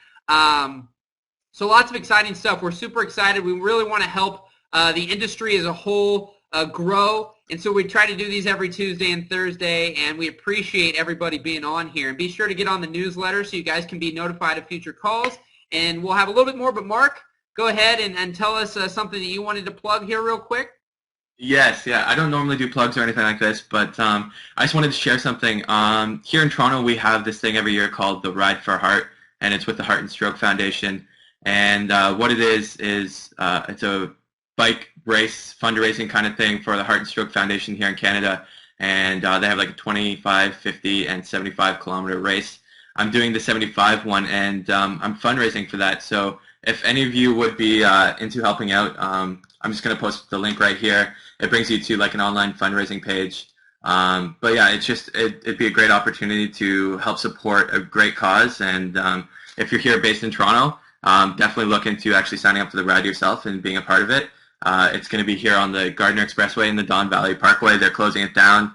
So lots of exciting stuff. We're super excited. We really want to help the industry as a whole grow. And so we try to do these every Tuesday and Thursday, and we appreciate everybody being on here. And be sure to get on the newsletter so you guys can be notified of future calls. And we'll have a little bit more. But Mark, go ahead and tell us something that you wanted to plug here real quick. Yes, yeah. I don't normally do plugs or anything like this, but I just wanted to share something. Here in Toronto, we have this thing every year called the Ride for Heart, and it's with the Heart and Stroke Foundation. And what it is it's a bike race fundraising kind of thing for the Heart and Stroke Foundation here in Canada. And they have like a 25, 50, and 75-kilometer race. I'm doing the 75 one, and I'm fundraising for that. So if any of you would be into helping out, I'm just going to post the link right here. It brings you to like an online fundraising page. But yeah, it'd be a great opportunity to help support a great cause. And if you're here based in Toronto, definitely look into actually signing up for the ride yourself and being a part of it. It's going to be here on the Gardner Expressway and the Don Valley Parkway. They're closing it down.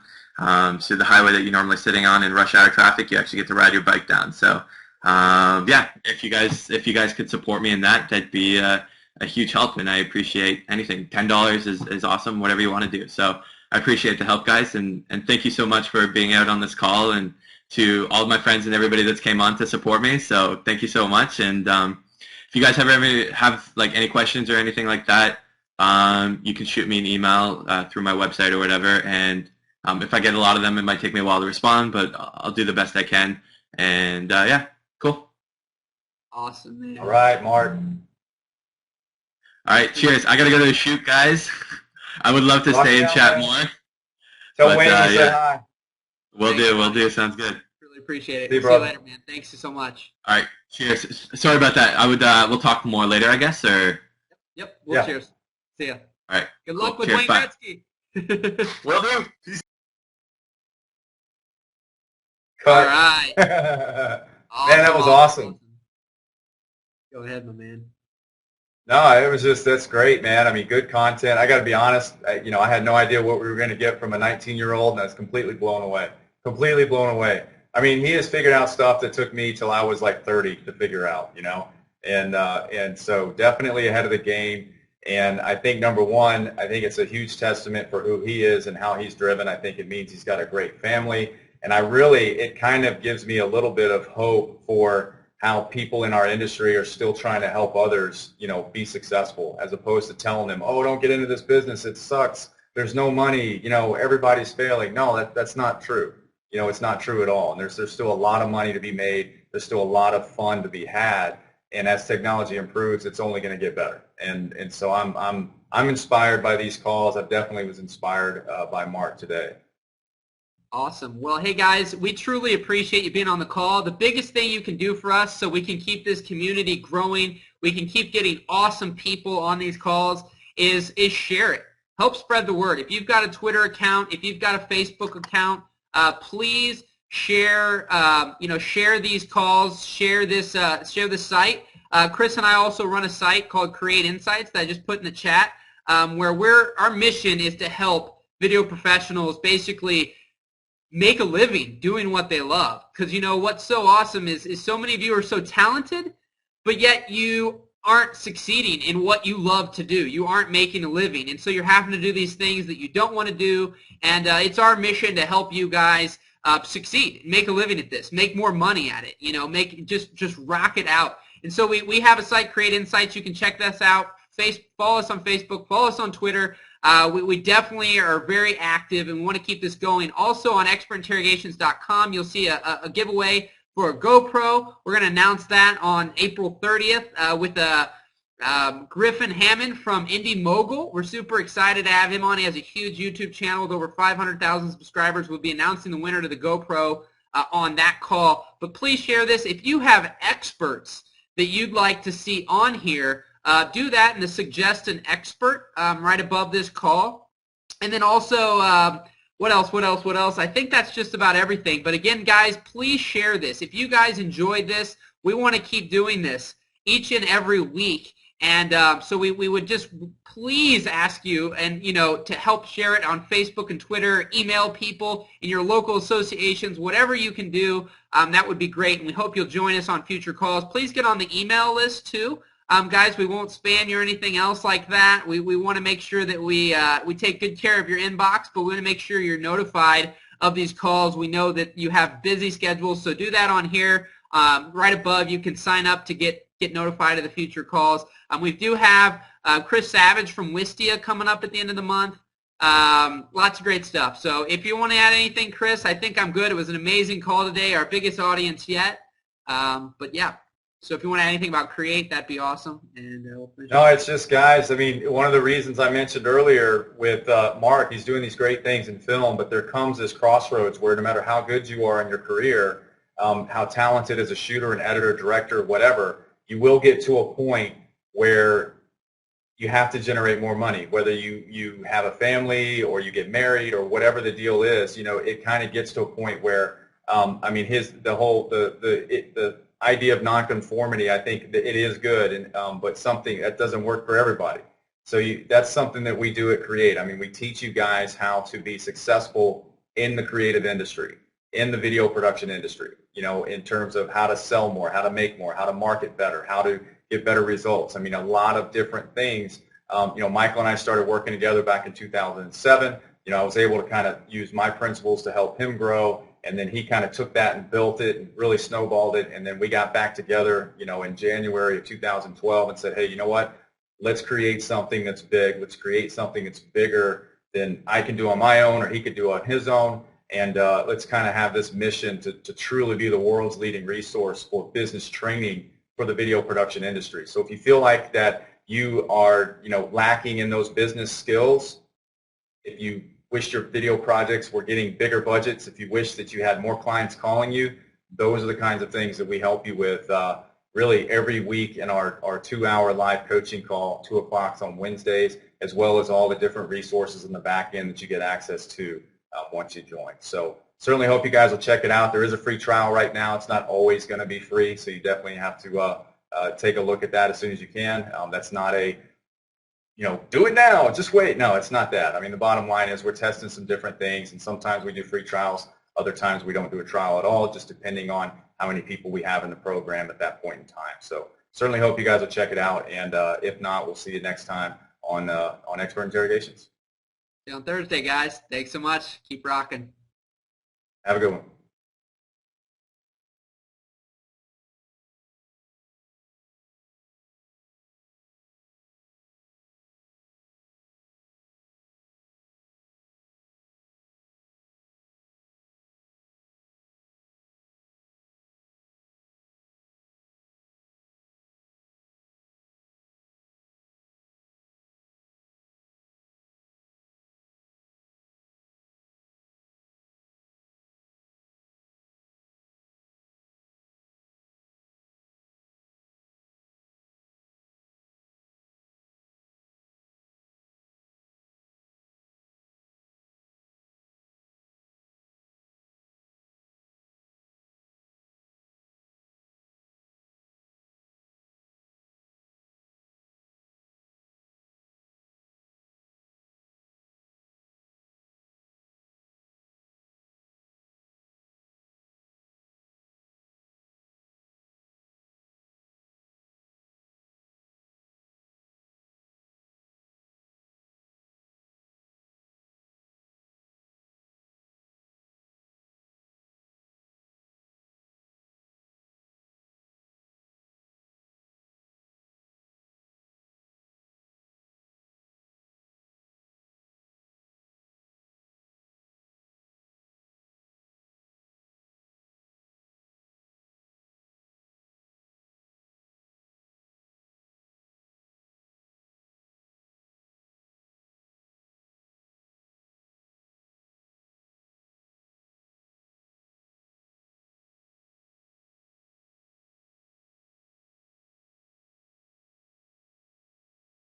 So the highway that you're normally sitting on in rush hour traffic, you actually get to ride your bike down. So yeah, if you guys could support me in that, that'd be a huge help, and I appreciate anything. $10 is awesome, whatever you want to do. So I appreciate the help, guys, and thank you so much for being out on this call, and to all of my friends and everybody that's came on to support me. So thank you so much. And if you guys have like any questions or anything like that, you can shoot me an email through my website or whatever. And if I get a lot of them, it might take me a while to respond, but I'll do the best I can. And yeah, cool. Awesome, man. All right, Mark. All right, cheers. I got to go to the shoot, guys. I would love to stay and chat more. Tell Wayne to say hi. Will do. Sounds good. Really appreciate it. See you, See you later, man. Thanks so much. All right, cheers. Sorry about that. We'll talk more later, I guess, or? Yep, cheers. See ya. All right. Good luck with Cheers, Wayne bye. Gretzky. Will do. Cut. All right. Man, that was awesome. Go ahead, my man. No, it was that's great, man. I mean, good content. I got to be honest, I had no idea what we were going to get from a 19-year-old, and I was completely blown away. Completely blown away. I mean, he has figured out stuff that took me till I was like 30 to figure out, and so definitely ahead of the game. And I think, number one, I think it's a huge testament for who he is and how he's driven. I think it means he's got a great family. And it kind of gives me a little bit of hope for how people in our industry are still trying to help others, be successful, as opposed to telling them, oh, don't get into this business, it sucks, there's no money, everybody's failing. No, that's not true. It's not true at all. And there's still a lot of money to be made. There's still a lot of fun to be had. And as technology improves, it's only going to get better. And so I'm inspired by these calls. I definitely was inspired by Mark today. Awesome. Well, hey, guys, we truly appreciate you being on the call. The biggest thing you can do for us so we can keep this community growing, we can keep getting awesome people on these calls, is share it. Help spread the word. If you've got a Twitter account, if you've got a Facebook account, please share share these calls, share this site. Chris and I also run a site called Create Insights that I just put in the chat, where our mission is to help video professionals basically make a living doing what they love. Because what's so awesome is so many of you are so talented, but yet you aren't succeeding in what you love to do. You aren't making a living, and so you're having to do these things that you don't want to do. And it's our mission to help you guys succeed, make a living at this, make more money at it. Just rock it out. And so we have a site, Create Insights. You can check this out. Follow us on Facebook. Follow us on Twitter. We definitely are very active and want to keep this going. Also on expertinterrogations.com, you'll see a giveaway for a GoPro. We're going to announce that on April 30th with Griffin Hammond from Indie Mogul. We're super excited to have him on. He has a huge YouTube channel with over 500,000 subscribers. We'll be announcing the winner to the GoPro on that call. But please share this. If you have experts that you'd like to see on here, do that in the Suggest an Expert right above this call. And then also, what else? I think that's just about everything. But again, guys, please share this. If you guys enjoyed this, we want to keep doing this each and every week. And so we would just please ask you, and to help share it on Facebook and Twitter, email people in your local associations, whatever you can do, that would be great. And we hope you'll join us on future calls. Please get on the email list too. Guys, we won't spam you or anything else like that. We want to make sure that we take good care of your inbox, but we want to make sure you're notified of these calls. We know that you have busy schedules, so do that on here. Right above, you can sign up to get notified of the future calls. We do have Chris Savage from Wistia coming up at the end of the month. Lots of great stuff. So if you want to add anything, Chris, I think I'm good. It was an amazing call today, our biggest audience yet. But yeah, so if you want to add anything about Create, that'd be awesome. And no, it's just, guys, I mean, one of the reasons I mentioned earlier with Mark, he's doing these great things in film, but there comes this crossroads where no matter how good you are in your career, how talented as a shooter, an editor, director, whatever, you will get to a point where you have to generate more money, whether you have a family or you get married or whatever the deal is. It kind of gets to a point where, I mean, the idea of nonconformity, I think that it is good, and but something that doesn't work for everybody. So that's something that we do at Create. I mean, we teach you guys how to be successful in the creative industry, in the video production industry, in terms of how to sell more, how to make more, how to market better, how to get better results. I mean, a lot of different things. Michael and I started working together back in 2007. I was able to kind of use my principles to help him grow, and then he kind of took that and built it and really snowballed it, and then we got back together, in January of 2012 and said, hey, you know what? Let's create something that's big. Let's create something that's bigger than I can do on my own or he could do on his own. And let's kind of have this mission to truly be the world's leading resource for business training for the video production industry. So if you feel like that you are, lacking in those business skills, if you wish your video projects were getting bigger budgets, if you wish that you had more clients calling you, those are the kinds of things that we help you with really every week in our 2-hour live coaching call, 2 o'clock on Wednesdays, as well as all the different resources in the back end that you get access to once you join. So certainly hope you guys will check it out. There is a free trial right now. It's not always going to be free, so you definitely have to take a look at that as soon as you can. That's not a, do it now, just wait. No, it's not that. I mean, the bottom line is we're testing some different things, and sometimes we do free trials. Other times we don't do a trial at all, just depending on how many people we have in the program at that point in time. So certainly hope you guys will check it out, and if not, we'll see you next time on Expert Interrogations. See you on Thursday, guys. Thanks so much. Keep rocking. Have a good one.